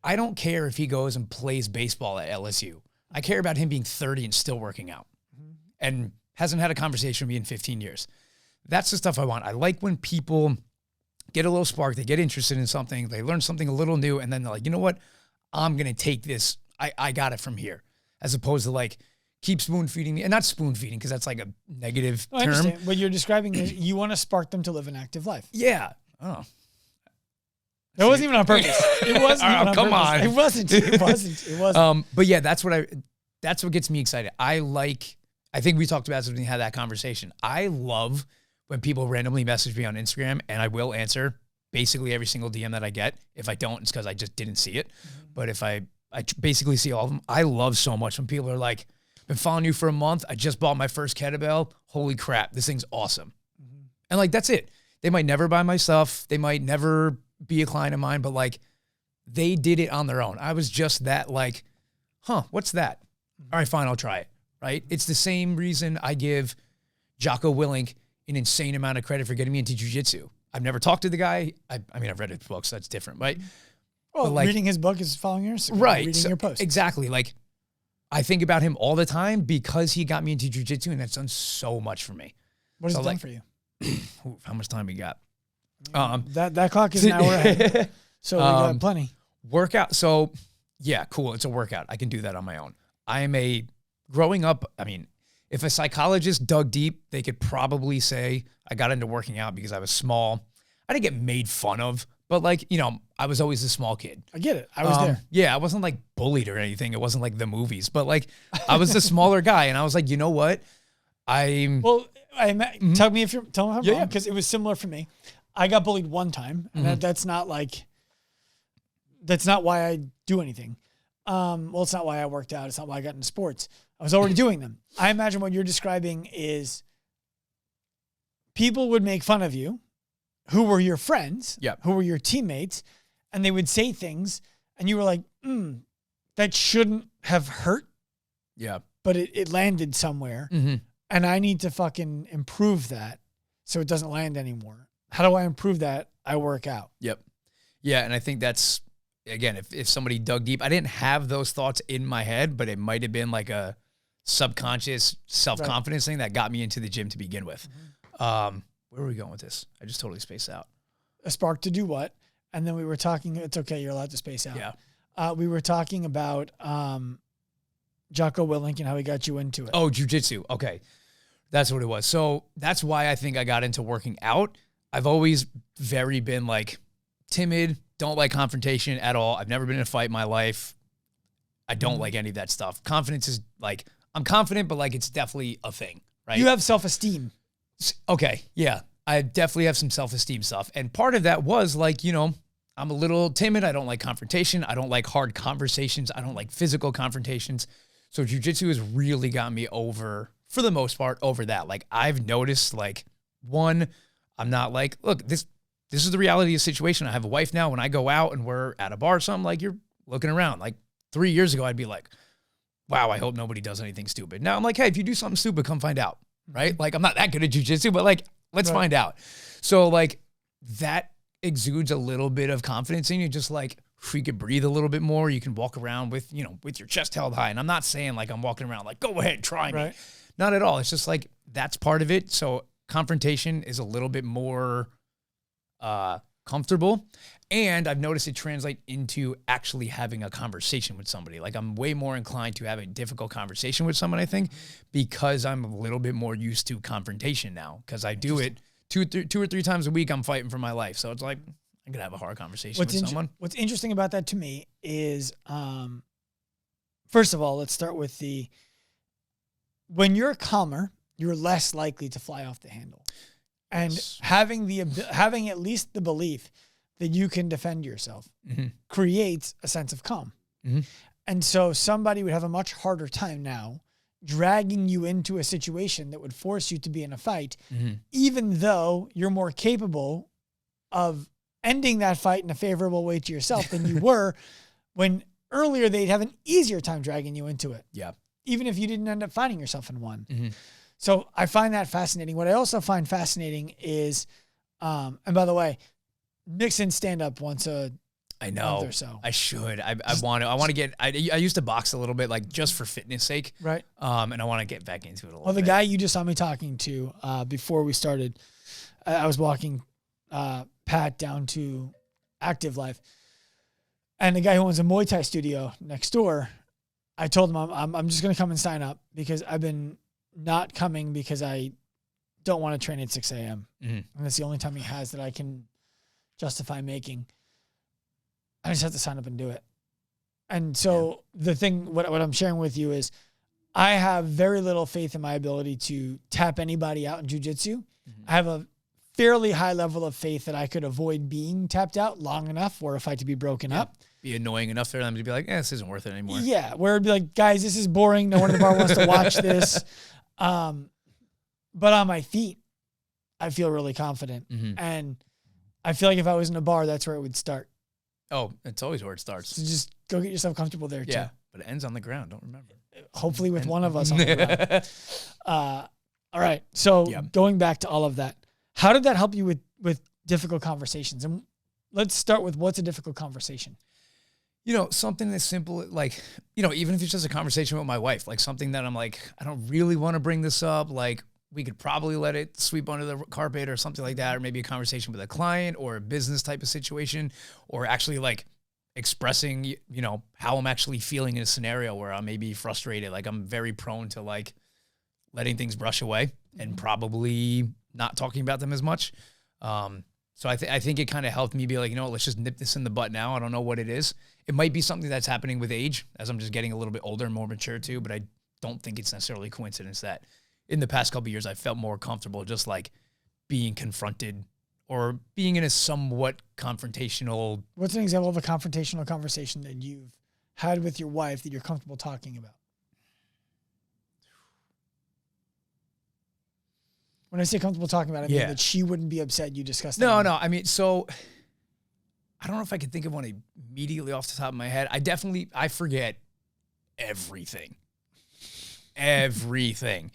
I don't care if he goes and plays baseball at LSU. I care about him being 30 and still working out and hasn't had a conversation with me in 15 years. That's the stuff I want. I like when people get a little spark, they get interested in something, they learn something a little new, and then they're like, you know what? I'm going to take this. I got it from here, as opposed to like, keep spoon feeding me, and not spoon feeding because that's like a negative term. I understand. What you're describing is you want to spark them to live an active life. Yeah. Oh. It wasn't even on purpose. It wasn't even on come purpose. on. It wasn't. But yeah, that's what gets me excited. I think we talked about something, had that conversation. I love when people randomly message me on Instagram, and I will answer basically every single DM that I get. If I don't, it's because I just didn't see it. But if I basically see all of them, I love so much when people are like, been following you for a month. I just bought my first kettlebell. Holy crap, this thing's awesome. And like, that's it. They might never buy my stuff. They might never be a client of mine, but like they did it on their own. I was just that like, what's that? All right, fine, I'll try it, right? It's the same reason I give Jocko Willink an insane amount of credit for getting me into jiu-jitsu. I've never talked to the guy. I mean, I've read his books, so that's different, right? Well, like, reading his book is following your Instagram, right? reading your posts. Exactly. Like, I think about him all the time because he got me into jiu-jitsu, and that's done so much for me. What has it done like, for you? How much time we got? That clock is an hour ahead, so we got plenty. Workout. So, yeah, cool. It's a workout. I can do that on my own. Growing up, I mean, if a psychologist dug deep, they could probably say I got into working out because I was small. I didn't get made fun of, but like, you know, I was always a small kid. I get it. I was there. Yeah, I wasn't like bullied or anything. It wasn't like the movies, but like I was the smaller guy, and I was like, you know what? Tell me how I'm wrong, because it was similar for me. I got bullied one time, and that's not why I do anything. Well, it's not why I worked out. It's not why I got into sports. I was already doing them. I imagine what you're describing is people would make fun of you who were your friends, who were your teammates, and they would say things, and you were like, that shouldn't have hurt. Yeah. But it landed somewhere, and I need to fucking improve that so it doesn't land anymore. How do I improve that? I work out. Yep. Yeah, and I think that's, again, if somebody dug deep, I didn't have those thoughts in my head, but it might have been like a subconscious self-confidence thing that got me into the gym to begin with. Where are we going with this? I just totally spaced out. A spark to do what? And then we were talking, it's okay, you're allowed to space out. Yeah. We were talking about Jocko Willink and how he got you into it. Oh, jiu-jitsu. Okay. That's what it was. So that's why I think I got into working out. I've always been like timid, don't like confrontation at all. I've never been in a fight in my life. I don't like any of that stuff. Confidence is like, I'm confident, but like it's definitely a thing, right? You have self-esteem. Okay, yeah. I definitely have some self-esteem stuff. And part of that was like, you know, I'm a little timid. I don't like confrontation. I don't like hard conversations. I don't like physical confrontations. So jiu-jitsu has really got me over, for the most part, over that. Like I've noticed like, one, I'm not like, look, this is the reality of the situation. I have a wife now. When I go out and we're at a bar or something, like you're looking around. Like 3 years ago, I'd be like, wow, I hope nobody does anything stupid. Now I'm like, hey, if you do something stupid, come find out, right? Like I'm not that good at jiu-jitsu, but like, let's find out. So like that exudes a little bit of confidence in you. Just like you could breathe a little bit more. You can walk around with, you know, with your chest held high. And I'm not saying like I'm walking around like, go ahead, try me. Not at all. It's just like, that's part of it. So confrontation is a little bit more comfortable. And I've noticed it translate into actually having a conversation with somebody. Like I'm way more inclined to have a difficult conversation with someone, I think, because I'm a little bit more used to confrontation now. Because I do it two or three times a week. I'm fighting for my life. So it's like, I could have a hard conversation with someone. What's interesting about that to me is, first of all, let's start with when you're calmer, you're less likely to fly off the handle. And having at least the belief that you can defend yourself creates a sense of calm. And so somebody would have a much harder time now dragging you into a situation that would force you to be in a fight, even though you're more capable of ending that fight in a favorable way to yourself than you were when earlier they'd have an easier time dragging you into it. Yeah. Even if you didn't end up finding yourself in one. So I find that fascinating. What I also find fascinating is, and by the way, mix in stand-up once a month or so. I should. I want to get, I used to box a little bit, like just for fitness sake. Right. And I want to get back into it a little bit. Well, the guy you just saw me talking to before we started, I was walking Pat down to Active Life. And the guy who owns a Muay Thai studio next door, I told him I'm just going to come and sign up because I've been not coming because I don't want to train at 6 a.m. And that's the only time he has that I can justify making. I just have to sign up and do it. And so the thing, what I'm sharing with you is I have very little faith in my ability to tap anybody out in jiu-jitsu. I have a fairly high level of faith that I could avoid being tapped out long enough for a fight to be broken up. be annoying enough for them to be like, this isn't worth it anymore. Yeah, where it'd be like, guys, this is boring. No one in the bar wants to watch this. But on my feet, I feel really confident. Mm-hmm. And I feel like if I was in a bar, that's where it would start. Oh, it's always where it starts. So just go get yourself comfortable there, too. Yeah, but it ends on the ground. Don't remember. Hopefully with one of us on the ground. All right. So going back to all of that, how did that help you with difficult conversations? And let's start with, what's a difficult conversation? Something that's simple, like, even if it's just a conversation with my wife, like something that I'm like, I don't really want to bring this up. Like, we could probably let it sweep under the carpet or something like that, or maybe a conversation with a client or a business type of situation, or actually like expressing, how I'm actually feeling in a scenario where I may be frustrated. Like, I'm very prone to like letting things brush away and probably not talking about them as much. So I think it kind of helped me be like, let's just nip this in the butt now. I don't know what it is. It might be something that's happening with age as I'm just getting a little bit older and more mature too, but I don't think it's necessarily a coincidence that in the past couple of years, I felt more comfortable just like being confronted or being in a somewhat confrontational. What's an example of a confrontational conversation that you've had with your wife that you're comfortable talking about? When I say comfortable talking about it, I mean that she wouldn't be upset you discussed it. No. I mean, so I don't know if I could think of one immediately off the top of my head. I forget everything. Everything.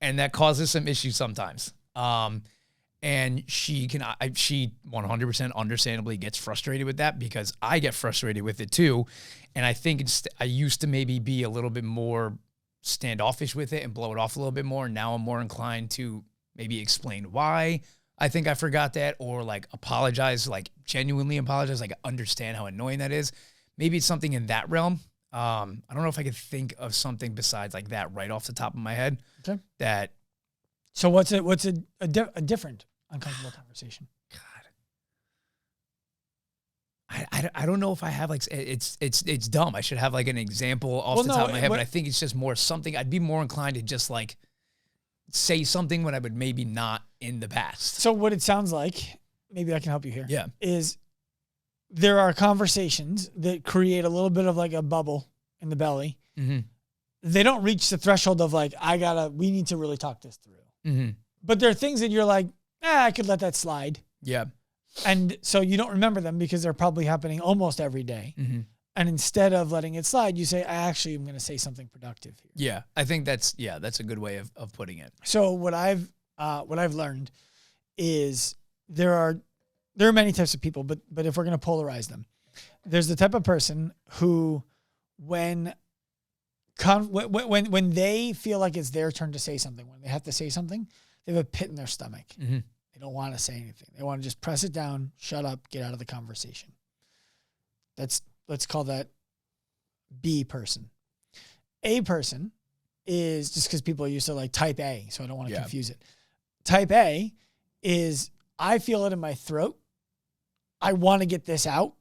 And that causes some issues sometimes. And she 100% understandably gets frustrated with that because I get frustrated with it too. And I think I used to maybe be a little bit more standoffish with it and blow it off a little bit more. Now I'm more inclined to maybe explain why I think I forgot that, or like apologize, like genuinely apologize, like understand how annoying that is. Maybe it's something in that realm. I don't know if I could think of something besides like that right off the top of my head. Okay. So what's a different uncomfortable conversation? God, I don't know if I have like it's dumb. I should have like an example off the top of my head, but I think it's just more something. I'd be more inclined to just like say something when I would maybe not in the past. So what it sounds like, maybe I can help you here. Yeah, is there are conversations that create a little bit of like a bubble in the belly. Mm-hmm. They don't reach the threshold of like, we need to really talk this through. Mm-hmm. But there are things that you're like, I could let that slide. Yeah. And so you don't remember them because they're probably happening almost every day. Mm-hmm. And instead of letting it slide, you say, I actually am going to say something productive here. Yeah. I think that's a good way of putting it. So what I've learned is there are many types of people, but if we're going to polarize them, there's the type of person who when they feel like it's their turn to say something, when they have to say something, they have a pit in their stomach. Mm-hmm. They don't want to say anything. They want to just press it down, shut up, get out of the conversation. Let's call that B person. A person is, just because people are used to like type A, so I don't want to confuse it. Type A is, I feel it in my throat. I want to get this out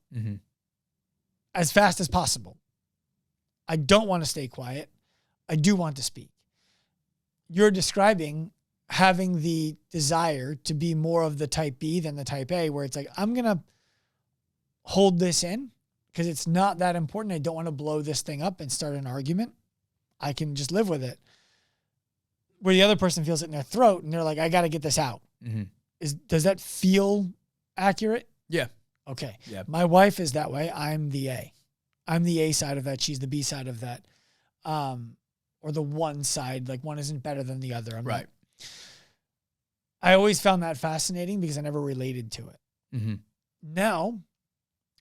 as fast as possible. I don't want to stay quiet. I do want to speak. You're describing having the desire to be more of the type B than the type A, where it's like, I'm going to hold this in because it's not that important. I don't want to blow this thing up and start an argument. I can just live with it. Where the other person feels it in their throat and they're like, I got to get this out. Mm-hmm. Does that feel accurate? Yeah. Okay. Yeah. My wife is that way. I'm the A. I'm the A side of that. She's the B side of that. Or the one side, like one isn't better than the other. Right. I always found that fascinating because I never related to it. Mm-hmm. Now,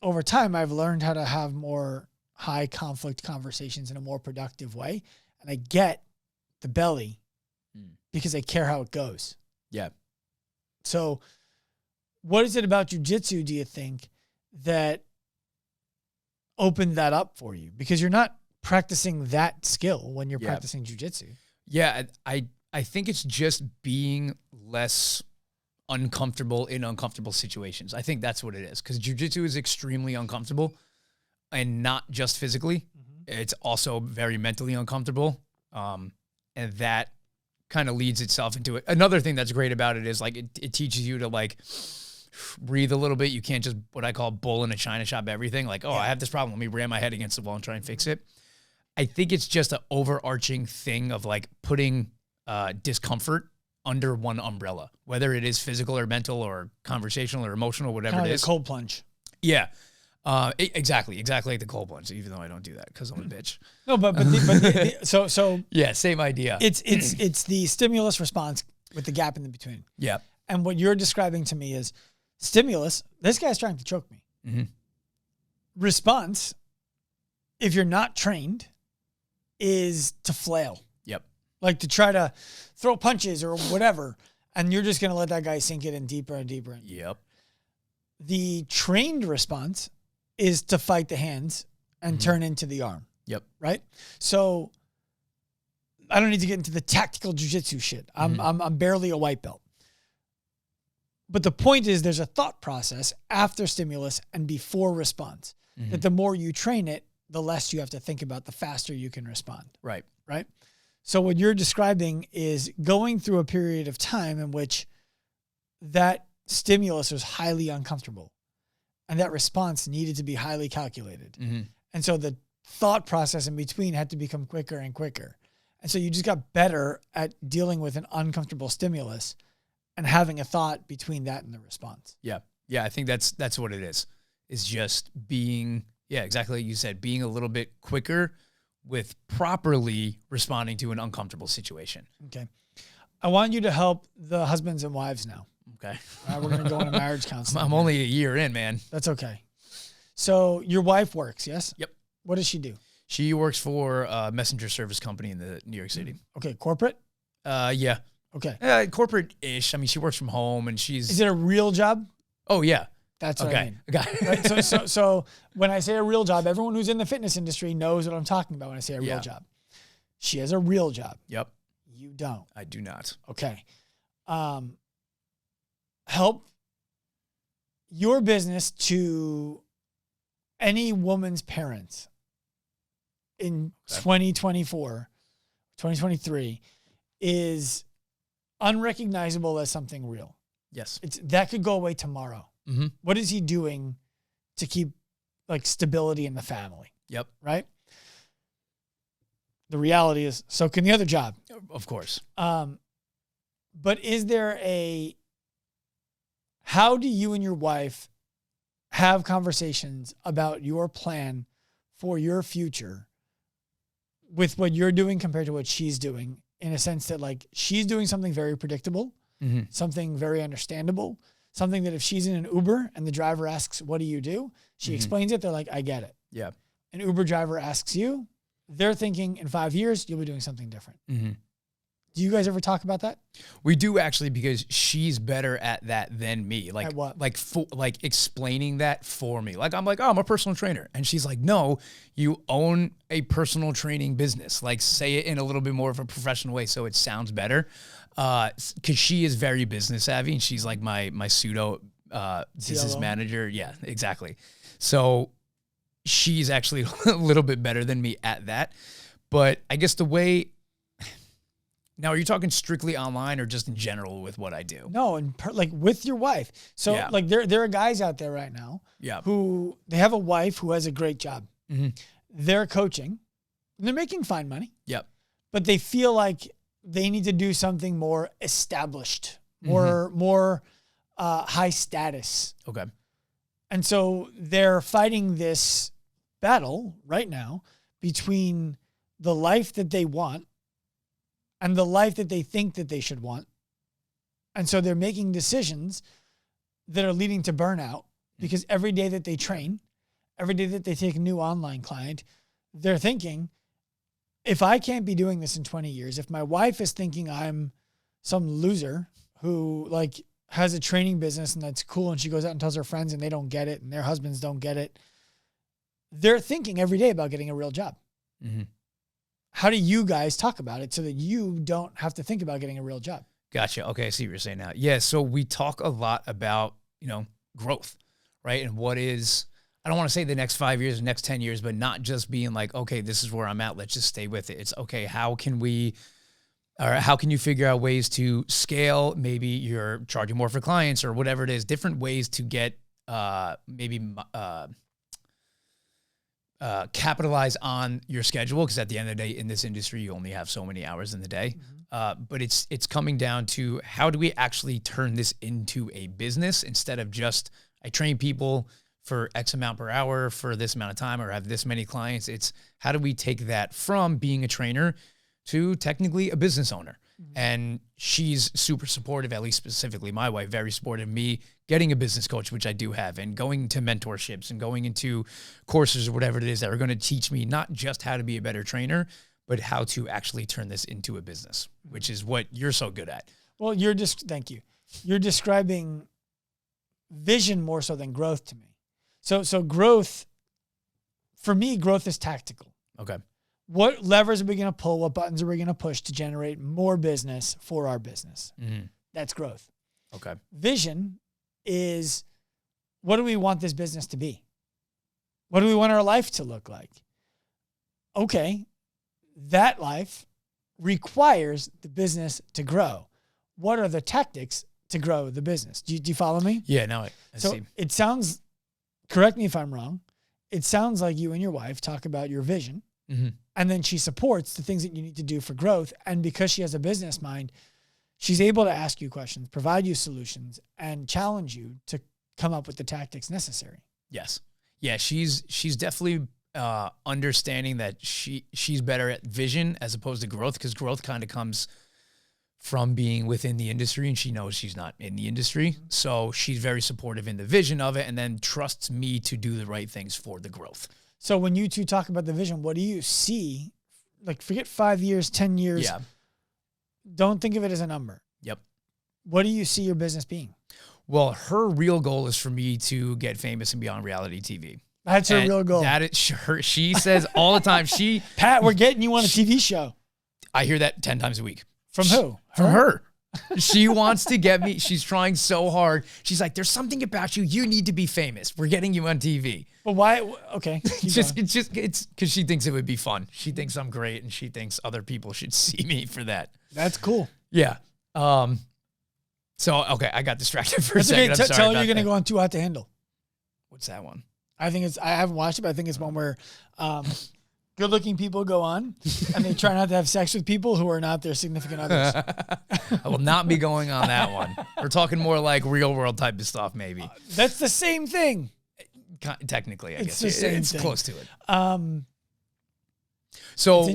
over time, I've learned how to have more high conflict conversations in a more productive way. And I get the belly because I care how it goes. Yeah. So what is it about jujitsu, do you think, that opened that up for you? Because you're not practicing that skill when you're practicing jujitsu. Yeah, I think it's just being less uncomfortable in uncomfortable situations. I think that's what it is, because jiu-jitsu is extremely uncomfortable, and not just physically. Mm-hmm. It's also very mentally uncomfortable, and that kind of leads itself into it. Another thing that's great about it is like it teaches you to like breathe a little bit. You can't just what I call bull in a china shop everything. Like, I have this problem. Let me ram my head against the wall and try and fix it. I think it's just an overarching thing of like putting discomfort under one umbrella, whether it is physical or mental or conversational or emotional, whatever Kind it of is. a cold plunge. Yeah. Exactly like the cold plunge, even though I don't do that because I'm a bitch. No, so yeah, same idea. It's the stimulus response with the gap in the between. Yeah. And what you're describing to me is stimulus. This guy's trying to choke me. Mm-hmm. Response, if you're not trained, is to flail. Yep. Like to try to throw punches or whatever. And you're just going to let that guy sink it in deeper and deeper. Yep. The trained response is to fight the hands and turn into the arm. Yep. Right? So I don't need to get into the tactical jiu-jitsu shit. I'm barely a white belt. But the point is there's a thought process after stimulus and before response. That the more you train it, the less you have to think about, the faster you can respond. Right. Right? So what you're describing is going through a period of time in which that stimulus was highly uncomfortable and that response needed to be highly calculated. And so the thought process in between had to become quicker and quicker. And so you just got better at dealing with an uncomfortable stimulus and having a thought between that and the response. Yeah. Yeah. I think that's what it is. It's just being, exactly like you said, being a little bit quicker with properly responding to an uncomfortable situation. Okay. I want you to help the husbands and wives now. Okay. All right, we're going to go into marriage counseling. I'm only a year in, man. That's okay. So your wife works, yes? Yep. What does she do? She works for a messenger service company in the New York City. Okay. Corporate? Yeah. Okay. Corporate-ish. I mean, she works from home and she's... Is it a real job? Oh, yeah. That's what I mean. Okay. Right? So when I say a real job, everyone who's in the fitness industry knows what I'm talking about when I say a real job. She has a real job. Yep. You don't. I do not. Okay. Help your business to any woman's parents in 2024, 2023 is unrecognizable as something real. Yes. That could go away tomorrow. What is he doing to keep like stability in the family? Yep. Right. The reality is, so can the other job. Of course. But is there how do you and your wife have conversations about your plan for your future with what you're doing compared to what she's doing, in a sense that like she's doing something very predictable, something very understandable, something that if she's in an Uber and the driver asks, what do you do? She explains it. They're like, I get it. Yeah. An Uber driver asks you, they're thinking in 5 years, you'll be doing something different. Do you guys ever talk about that? We do actually, because she's better at that than me. Like At what? Like explaining that for me. Like I'm like, oh, I'm a personal trainer. And she's like, no, you own a personal training business. Like say it in a little bit more of a professional way so it sounds better. Cause she is very business savvy and she's like my pseudo business manager. Yeah, exactly. So she's actually a little bit better than me at that. But I guess the way... Now, are you talking strictly online or just in general with what I do? No, and like with your wife. So like there are guys out there right now who they have a wife who has a great job. They're coaching and they're making fine money. Yep. But they feel like they need to do something more established, more high status. Okay. And so they're fighting this battle right now between the life that they want and the life that they think that they should want. And so they're making decisions that are leading to burnout because every day that they train, every day that they take a new online client, they're thinking, if I can't be doing this in 20 years, if my wife is thinking I'm some loser who like has a training business and that's cool and she goes out and tells her friends and they don't get it and their husbands don't get it, they're thinking every day about getting a real job. How do you guys talk about it so that you don't have to think about getting a real job? Gotcha. Okay, I see what you're saying now. Yeah, so we talk a lot about, growth, right? And what is, I don't want to say the next 5 years, the next 10 years, but not just being like, okay, this is where I'm at. Let's just stay with it. It's okay. How can we Or how can you figure out ways to scale? Maybe you're charging more for clients or whatever it is, different ways to get capitalize on your schedule. Because at the end of the day, in this industry, you only have so many hours in the day. But it's coming down to how do we actually turn this into a business instead of just I train people for X amount per hour for this amount of time or have this many clients. It's how do we take that from being a trainer to technically a business owner. And she's super supportive, at least specifically my wife, very supportive of me getting a business coach, which I do have, and going to mentorships and going into courses or whatever it is that are going to teach me not just how to be a better trainer, but how to actually turn this into a business, which is what you're so good at. Well, thank you. You're describing vision more so than growth to me. So growth, for me, growth is tactical. Okay. What levers are we going to pull? What buttons are we going to push to generate more business for our business? That's growth. Okay. Vision is, what do we want this business to be? What do we want our life to look like? Okay, that life requires the business to grow. What are the tactics to grow the business? Do you follow me? Yeah, now I see. It sounds, correct me if I'm wrong, it sounds like you and your wife talk about your vision. And then she supports the things that you need to do for growth. And because she has a business mind, she's able to ask you questions, provide you solutions, and challenge you to come up with the tactics necessary. Yes. Yeah, she's definitely understanding that she's better at vision as opposed to growth, because growth kind of comes from being within the industry, and she knows she's not in the industry. So she's very supportive in the vision of it and then trusts me to do the right things for the growth. So when you two talk about the vision, what do you see? Like, forget 5 years, 10 years. Yeah. Don't think of it as a number. Yep. What do you see your business being? Well, her real goal is for me to get famous and be on reality TV. That's her real goal. That is her. She says all the time, Pat, we're getting you on a TV show. I hear that 10 times a week. From who? From her. She wants to get me. She's trying so hard. She's like, there's something about you. You need to be famous. We're getting you on TV. But why? Okay. It's because she thinks it would be fun. She thinks I'm great, and she thinks other people should see me for that. That's cool. Yeah. So, okay, I got distracted for a second. Okay. Tell her you're going to go on Too Hot to Handle. What's that one? I haven't watched it, but I think it's one where good-looking people go on and they try not to have sex with people who are not their significant others. I will not be going on that one. We're talking more like real-world type of stuff, maybe. That's the same thing. Technically, I guess. It's close to it. So,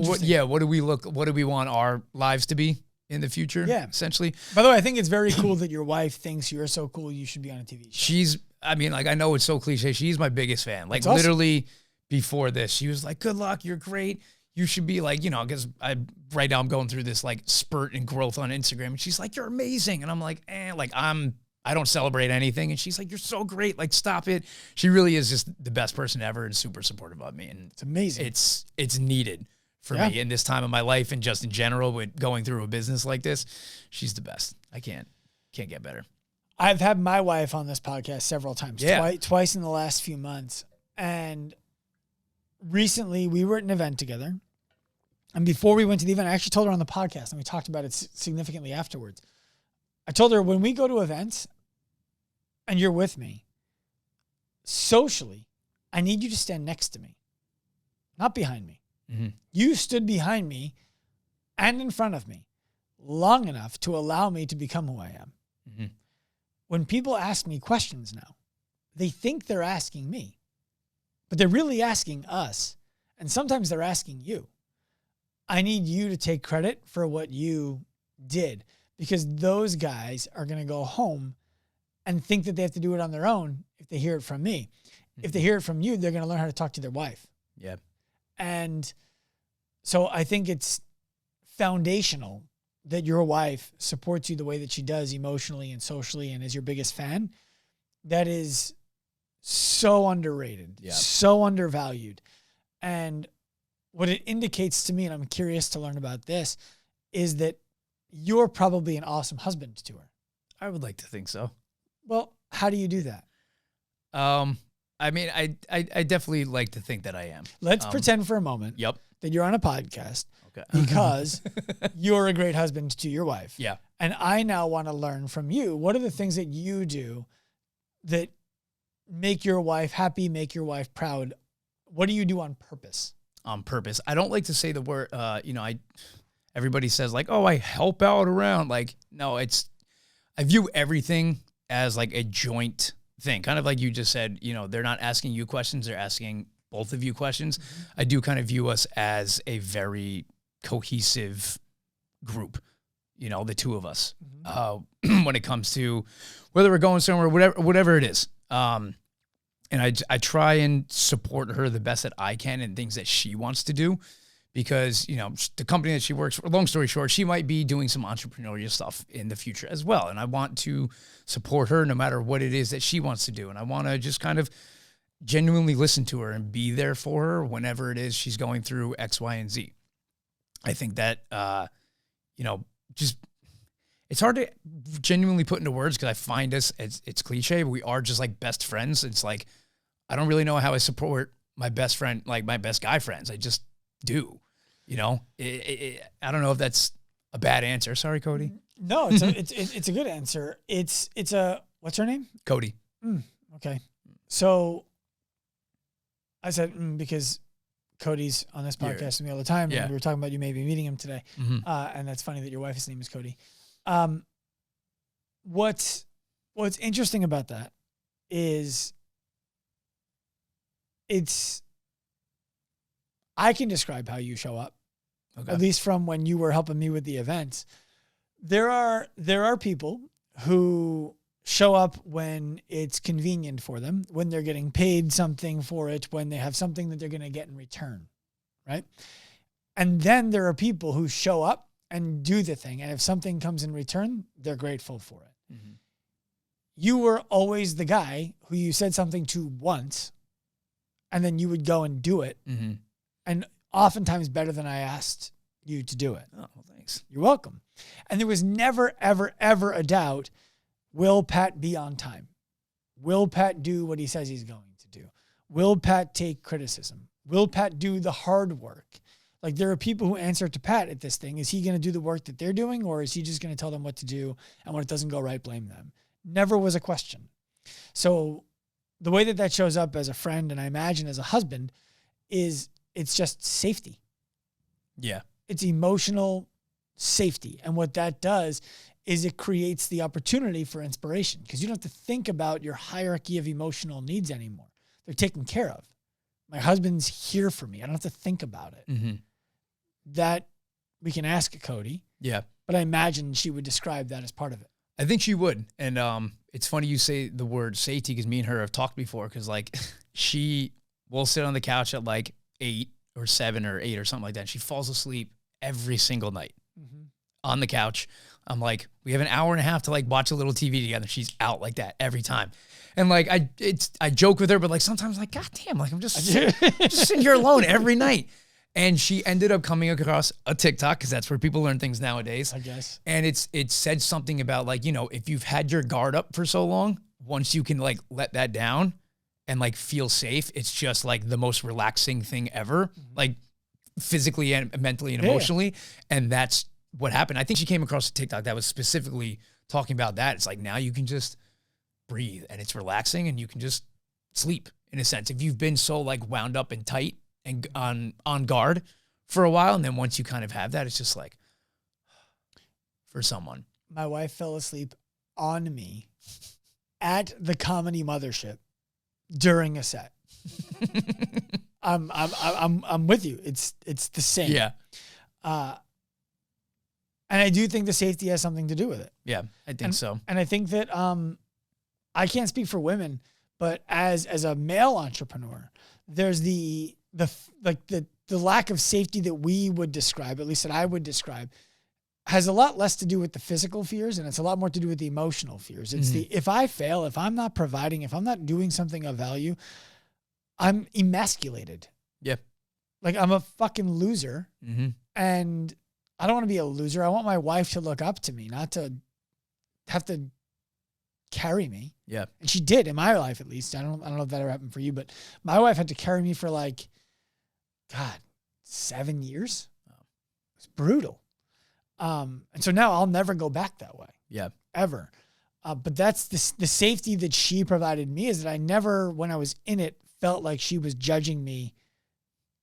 what do we want our lives to be in the future? Yeah. Essentially. By the way, I think it's very cool that your wife thinks you're so cool you should be on a TV show. I know it's so cliche. She's my biggest fan. Like, literally before this, she was like, good luck. You're great. You should be like, because right now I'm going through this like spurt in growth on Instagram. And she's like, you're amazing. And I'm like, I don't celebrate anything. And she's like, you're so great. Like, stop it. She really is just the best person ever and super supportive of me. And it's amazing. It's needed for me in this time of my life and just in general with going through a business like this. She's the best. I can't get better. I've had my wife on this podcast several times, twice in the last few months. And recently we were at an event together. And before we went to the event, I actually told her on the podcast, and we talked about it significantly afterwards. I told her, when we go to events and you're with me, socially, I need you to stand next to me, not behind me. Mm-hmm. You stood behind me and in front of me long enough to allow me to become who I am. Mm-hmm. When people ask me questions now, they think they're asking me, but they're really asking us. And sometimes they're asking you. I need you to take credit for what you did, because those guys are going to go home and think that they have to do it on their own if they hear it from me. Mm-hmm. If they hear it from you, they're going to learn how to talk to their wife. Yeah. And so I think it's foundational that your wife supports you the way that she does emotionally and socially and is your biggest fan. That is so underrated, so undervalued. And what it indicates to me, and I'm curious to learn about this, is that you're probably an awesome husband to her. I would like to think so. Well, how do you do that? I definitely like to think that I am. Let's pretend for a moment. Yep. that you're on a podcast Okay. because you're a great husband to your wife. Yeah. And I now want to learn from you. What are the things that you do that make your wife happy, make your wife proud? What do you do on purpose? On purpose. I don't like to say the word, everybody says like, oh, I help out around. Like, no, I view everything as like a joint thing. Kind of like you just said, they're not asking you questions. They're asking both of you questions. Mm-hmm. I do kind of view us as a very cohesive group, the two of us, when it comes to whether we're going somewhere, whatever it is. And I try and support her the best that I can in things that she wants to do because, the company that she works for, long story short, she might be doing some entrepreneurial stuff in the future as well. And I want to support her no matter what it is that she wants to do. And I want to just kind of genuinely listen to her and be there for her whenever it is she's going through X, Y, and Z. I think that, it's hard to genuinely put into words because I find us, it's cliche, but we are just like best friends. It's like, I don't really know how I support my best friend, like my best guy friends. I just do, I don't know if that's a bad answer. Sorry, Cody. No, it's a good answer. It's a, what's her name? Cody. Okay. So I said, because Cody's on this podcast with me all the time. Yeah. And we were talking about you maybe meeting him today. Mm-hmm. And that's funny that your wife's name is Cody. What's interesting about that is I can describe how you show up, at least from when you were helping me with the events. There are people who show up when it's convenient for them, when they're getting paid something for it, when they have something that they're going to get in return, right? And then there are people who show up and do the thing. And if something comes in return, they're grateful for it. Mm-hmm. You were always the guy who you said something to once, and then you would go and do it. Mm-hmm. And oftentimes better than I asked you to do it. Oh, well, thanks. You're welcome. And there was never, ever, ever a doubt, will Pat be on time? Will Pat do what he says he's going to do? Will Pat take criticism? Will Pat do the hard work? Like, there are people who answer to Pat at this thing. Is he going to do the work that they're doing, or is he just going to tell them what to do, and when it doesn't go right, blame them? Never was a question. So the way that shows up as a friend, and I imagine as a husband, is it's just safety. Yeah. It's emotional safety. And what that does is it creates the opportunity for inspiration, because you don't have to think about your hierarchy of emotional needs anymore. They're taken care of. My husband's here for me. I don't have to think about it. Mm-hmm. That we can ask Cody. Yeah. But I imagine she would describe that as part of it. I think she would. And it's funny you say the word safety, because me and her have talked before, because like she will sit on the couch at like 8 or 7 or 8 or something like that. She falls asleep every single night on the couch. I'm like, we have an hour and a half to like watch a little TV together. She's out like that every time. And like, I joke with her, but like sometimes like, God damn, like I'm just sitting here alone every night. And she ended up coming across a TikTok, because that's where people learn things nowadays, I guess. And it said something about like, if you've had your guard up for so long, once you can like let that down and like feel safe, it's just like the most relaxing thing ever, like physically and mentally and emotionally. And that's what happened. I think she came across a TikTok that was specifically talking about that. It's like, now you can just breathe and it's relaxing and you can just sleep in a sense. If you've been so like wound up and tight and on guard for a while, and then once you kind of have that, it's just like, for someone. My wife fell asleep on me at the comedy mothership during a set. I'm with you. It's the same. Yeah. And I do think the safety has something to do with it. Yeah, I think so. And I think that I can't speak for women, but as a male entrepreneur, there's the lack of safety that we would describe, at least that I would describe, has a lot less to do with the physical fears, and it's a lot more to do with the emotional fears. It's if I fail, if I'm not providing, if I'm not doing something of value, I'm emasculated. Yep. Like, I'm a fucking loser. And I don't want to be a loser. I want my wife to look up to me, not to have to carry me. Yeah. And she did in my life, at least. I don't know if that ever happened for you, but my wife had to carry me for like, God, 7 years. It's brutal. And so now I'll never go back that way. Yeah. Ever. But that's the safety that she provided me, is that I never, when I was in it, felt like she was judging me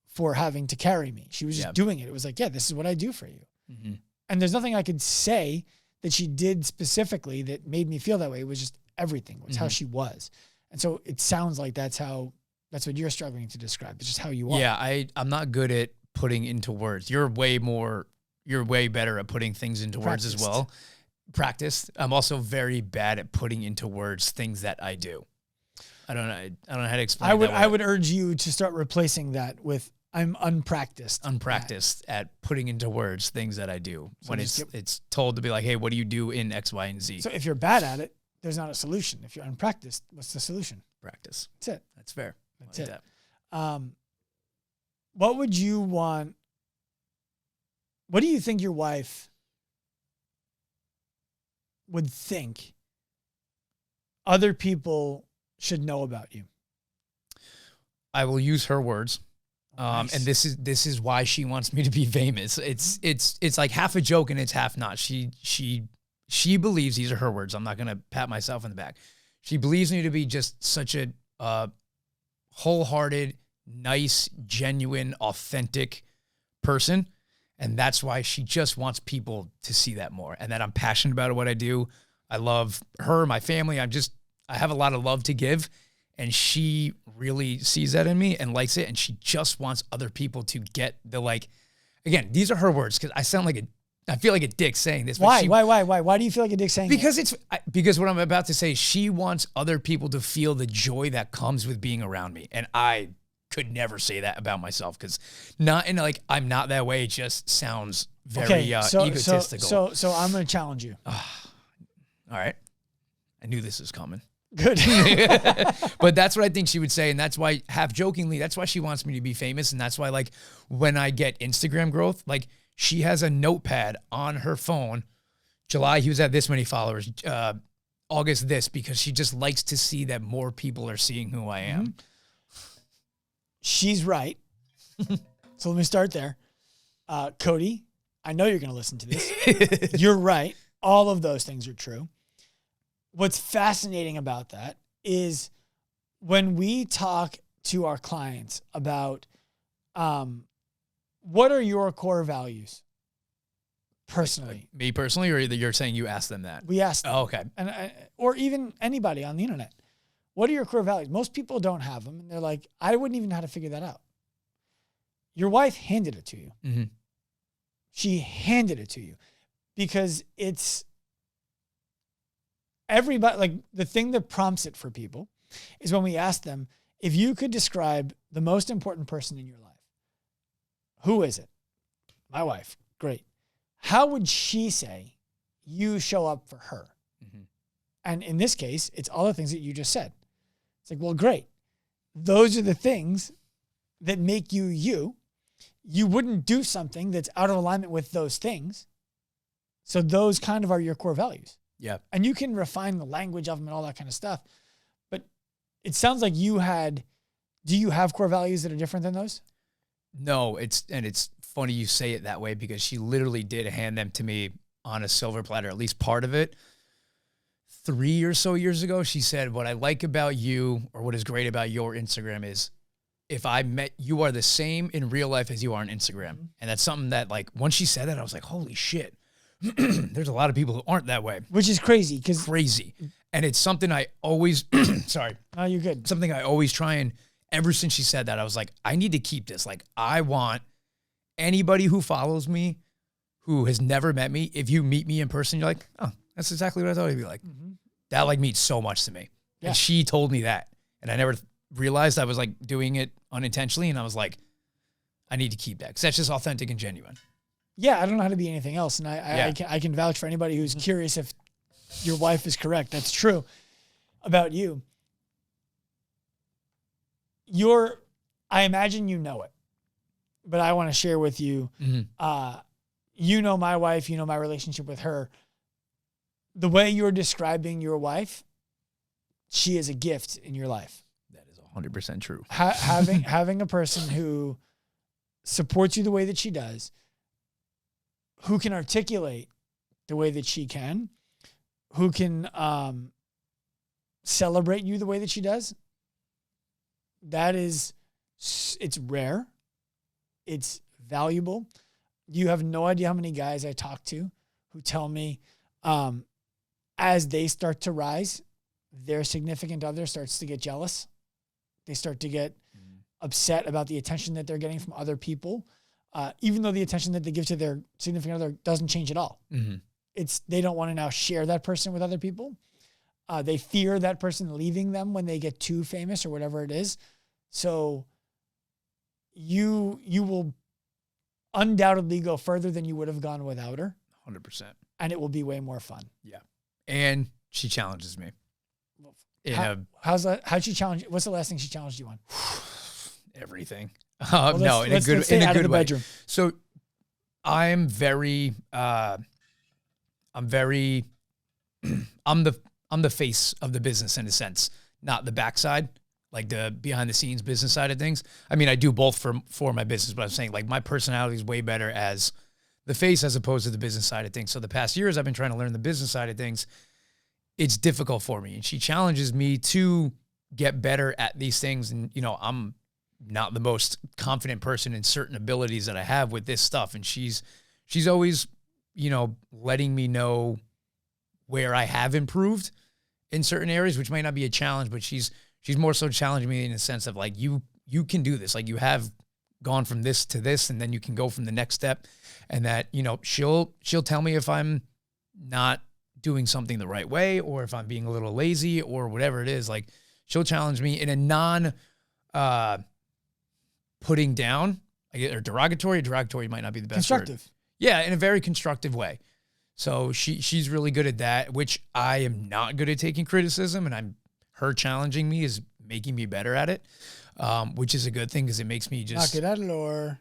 for having to carry me. She was just doing it. It was like, yeah, this is what I do for you. Mm-hmm. And there's nothing I could say that she did specifically that made me feel that way. It was just everything. It was how she was. And so it sounds like that's what you're struggling to describe. It's just how you are. Yeah, I'm not good at putting into words. You're way better at putting things into words as well. Practiced. I'm also very bad at putting into words things that I do. I don't know how to explain. I would urge you to start replacing that with I'm unpracticed. At putting into words things that I do. So when it's told to be like, hey, what do you do in X, Y, and Z? So if you're bad at it, there's not a solution. If you're unpracticed, what's the solution? Practice. That's it. That's fair. That's it. What would you want? What do you think your wife would think other people should know about you? I will use her words. Nice. And this is why she wants me to be famous. It's like half a joke and it's half not. She believes, these are her words, I'm not going to pat myself on the back. She believes me to be just such a wholehearted, nice, genuine, authentic person. And that's why she just wants people to see that more, and that I'm passionate about what I do. I love her, my family. I have a lot of love to give, and she really sees that in me and likes it. And she just wants other people to get the, like, again, these are her words, because I feel like a dick saying this. Why do you feel like a dick saying that? Because what I'm about to say, she wants other people to feel the joy that comes with being around me. And I could never say that about myself, because not in like, I'm not that way. It just sounds very egotistical. So I'm going to challenge you. All right. I knew this was coming. Good. But that's what I think she would say. And that's why, half jokingly, that's why she wants me to be famous. And that's why, like, when I get Instagram growth, like, she has a notepad on her phone. July, he was at this many followers. August, this, because she just likes to see that more people are seeing who I am. Mm-hmm. She's right. So let me start there. Cody, I know you're going to listen to this. You're right. All of those things are true. What's fascinating about that is when we talk to our clients about what are your core values personally? Me personally, or you're saying you asked them that? We asked them. Oh, okay. Or even anybody on the internet. What are your core values? Most people don't have them. And they're like, I wouldn't even know how to figure that out. Your wife handed it to you. Mm-hmm. She handed it to you because it's everybody. Like, the thing that prompts it for people is when we ask them, if you could describe the most important person in your life, who is it? My wife. Great. How would she say you show up for her? Mm-hmm. And in this case, it's all the things that you just said. It's like, well, great. Those are the things that make you you. You wouldn't do something that's out of alignment with those things. So those kind of are your core values. Yeah. And you can refine the language of them and all that kind of stuff. But it sounds like do you have core values that are different than those? No, it's funny you say it that way, because she literally did hand them to me on a silver platter, at least part of it. 3 or so years ago, she said, what I like about you, or what is great about your Instagram, is if I met you are the same in real life as you are on Instagram. Mm-hmm. And that's something that, like, once she said that, I was like, holy shit. There's a lot of people who aren't that way. Which is crazy. Crazy. And it's something I always, sorry. No, you're good. Something I always try, and ever since she said that, I was like, I need to keep this. Like, I want anybody who follows me, who has never met me, if you meet me in person, you're like, oh, that's exactly what I thought he'd be like. Mm-hmm. That, like, means so much to me. Yeah. And she told me that. And I never realized I was, like, doing it unintentionally. And I was like, I need to keep that, because that's just authentic and genuine. Yeah, I don't know how to be anything else. And I can vouch for anybody who's curious if your wife is correct. That's true about you. I imagine you know it, but I want to share with you, you know my wife, you know my relationship with her. The way you're describing your wife, she is a gift in your life. That is 100% true. Having a person who supports you the way that she does, who can articulate the way that she can, who can celebrate you the way that she does, it's rare. It's valuable. You have no idea how many guys I talk to who tell me as they start to rise, their significant other starts to get jealous. They start to get upset about the attention that they're getting from other people, even though the attention that they give to their significant other doesn't change at all. Mm-hmm. They don't want to now share that person with other people. They fear that person leaving them when they get too famous or whatever it is. So you will undoubtedly go further than you would have gone without her. 100%. And it will be way more fun. Yeah. And she challenges me. How'd she challenge? What's the last thing she challenged you on? Everything. Well, no, in a good way. Bedroom. So I'm very, I'm the face of the business in a sense, not the backside, like the behind the scenes business side of things. I mean, I do both for my business, but I'm saying like my personality is way better as the face as opposed to the business side of things. So the past years I've been trying to learn the business side of things. It's difficult for me. And she challenges me to get better at these things. And, you know, I'm not the most confident person in certain abilities that I have with this stuff. And she's always, you know, letting me know where I have improved in certain areas, which might not be a challenge, but she's more so challenging me in the sense of like, you can do this. Like you have gone from this to this, and then you can go from the next step. And that, you know, she'll tell me if I'm not doing something the right way, or if I'm being a little lazy or whatever it is. Like she'll challenge me in a non putting down, or derogatory. Derogatory might not be the best constructive word. Yeah, in a very constructive way. So she's really good at that, which I am not good at taking criticism, and her challenging me is making me better at it, which is a good thing because it makes me just knock it out of the door.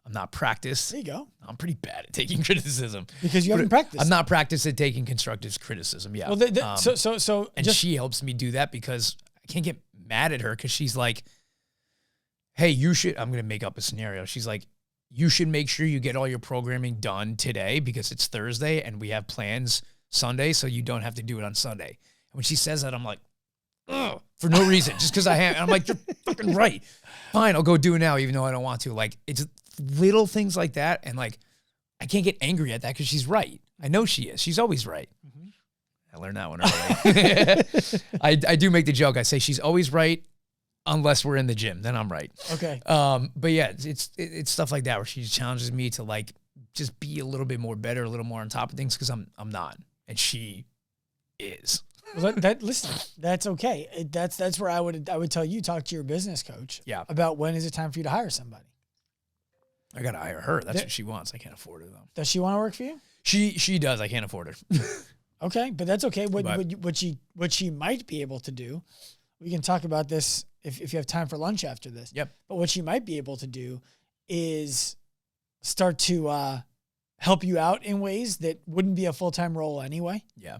I'm not practiced. There you go. I'm pretty bad at taking criticism because you haven't practiced. I'm not practiced at taking constructive criticism. Yeah. Well, so and she helps me do that because I can't get mad at her because she's like, "Hey, you should." I'm gonna make up a scenario. She's like, "You should make sure you get all your programming done today because it's Thursday and we have plans Sunday, so you don't have to do it on Sunday." And when she says that, I'm like, "Ugh," for no reason, just because I have. And I'm like, "You're fucking right. Fine, I'll go do it now, even though I don't want to." Like it's little things like that, and like I can't get angry at that because she's right. I know she is. She's always right. Mm-hmm. I learned that one early. I do make the joke. I say she's always right unless we're in the gym. Then I'm right. Okay. But yeah, it's stuff like that where she challenges me to like just be a little bit more better, a little more on top of things because I'm not, and she is. Well, listen, that's okay. That's where I would tell you, talk to your business coach. Yeah. About when is it time for you to hire somebody. I gotta hire her. That's what she wants. I can't afford her though. Does she want to work for you? She does. I can't afford her. Okay, but that's okay. What she might be able to do, we can talk about this if you have time for lunch after this. Yep. But what she might be able to do is start to help you out in ways that wouldn't be a full-time role anyway. Yeah.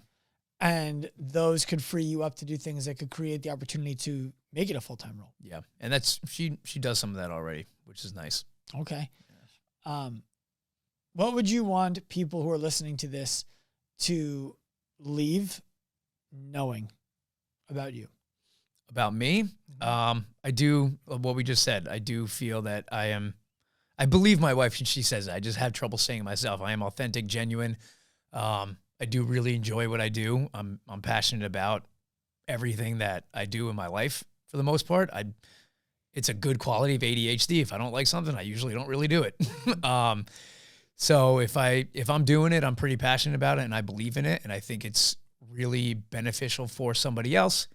And those could free you up to do things that could create the opportunity to make it a full-time role. Yeah. And that's she does some of that already, which is nice. Okay. What would you want people who are listening to this to leave knowing about you? About me? I do what we just said. I do feel that I believe my wife when she says that. I just have trouble saying it myself. I am authentic, genuine. I do really enjoy what I do. I'm passionate about everything that I do in my life for the most part. It's a good quality of ADHD. If I don't like something, I usually don't really do it. So if I'm doing it, I'm pretty passionate about it and I believe in it. And I think it's really beneficial for somebody else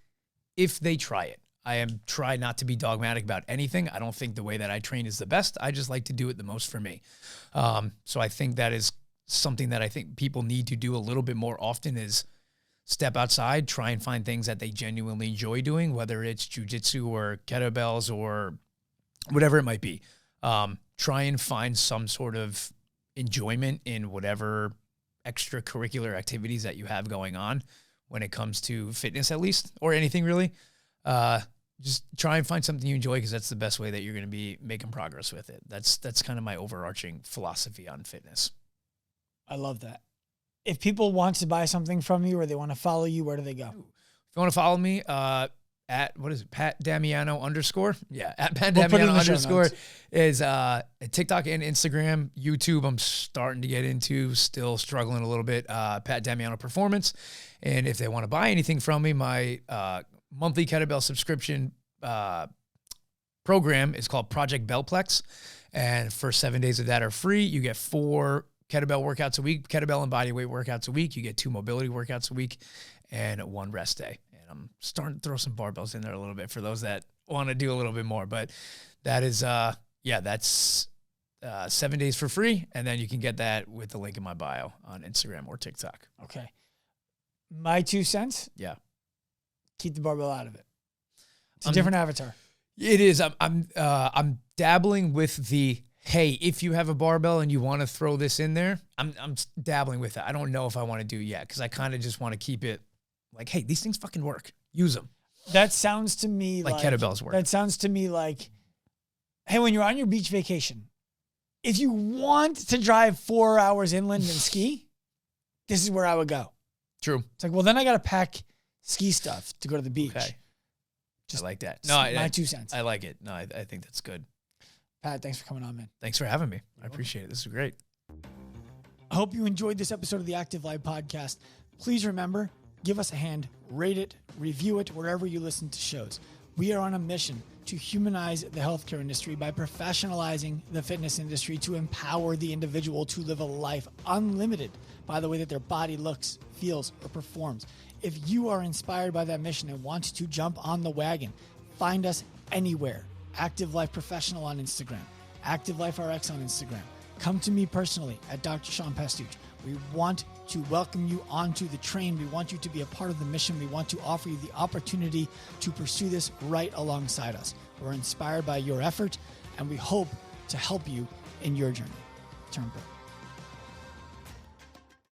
if they try it. I try not to be dogmatic about anything. I don't think the way that I train is the best. I just like to do it the most for me. So I think that is something that I think people need to do a little bit more often is step outside, try and find things that they genuinely enjoy doing, whether it's jujitsu or kettlebells or whatever it might be. Try and find some sort of enjoyment in whatever extracurricular activities that you have going on when it comes to fitness, at least, or anything really. just try and find something you enjoy, because that's the best way that you're going to be making progress with it. That's kind of my overarching philosophy on fitness. I love that. If people want to buy something from you or they want to follow you, where do they go? If you want to follow me, at, what is it? Pat Damiano _. Yeah. At Pat We'll put it in Damiano the show _ notes. is TikTok and Instagram. YouTube, I'm starting to get into, still struggling a little bit. Pat Damiano Performance. And if they want to buy anything from me, my monthly kettlebell subscription program is called Project Bellplex. And for 7 days of that are free. You get 4 kettlebell workouts a week, kettlebell and bodyweight workouts a week. You get 2 mobility workouts a week and 1 rest day. And I'm starting to throw some barbells in there a little bit for those that want to do a little bit more. But that is, that's 7 days for free. And then you can get that with the link in my bio on Instagram or TikTok. Okay. My 2 cents. Yeah. Keep the barbell out of it. It's a different avatar. It is. I'm dabbling with the, hey, if you have a barbell and you want to throw this in there, I'm dabbling with it. I don't know if I want to do it yet, because I kind of just want to keep it like, hey, these things fucking work. Use them. That sounds to me like kettlebells work. That sounds to me like, hey, when you're on your beach vacation, if you want to drive 4 hours inland and ski, this is where I would go. True. It's like, well, then I got to pack ski stuff to go to the beach. Okay. Just I like that. No, my 2 cents. I like it. No, I think that's good. Pat, thanks for coming on, man. Thanks for having me. I appreciate it. This is great. I hope you enjoyed this episode of the Active Life Podcast. Please remember, give us a hand, rate it, review it wherever you listen to shows. We are on a mission to humanize the healthcare industry by professionalizing the fitness industry to empower the individual to live a life unlimited by the way that their body looks, feels, or performs. If you are inspired by that mission and want to jump on the wagon, find us anywhere. Active Life Professional on Instagram, Active Life RX on Instagram. Come to me personally at Dr. Sean Pastuch. We want to welcome you onto the train. We want you to be a part of the mission. We want to offer you the opportunity to pursue this right alongside us. We're inspired by your effort, and we hope to help you in your journey. Turn pro.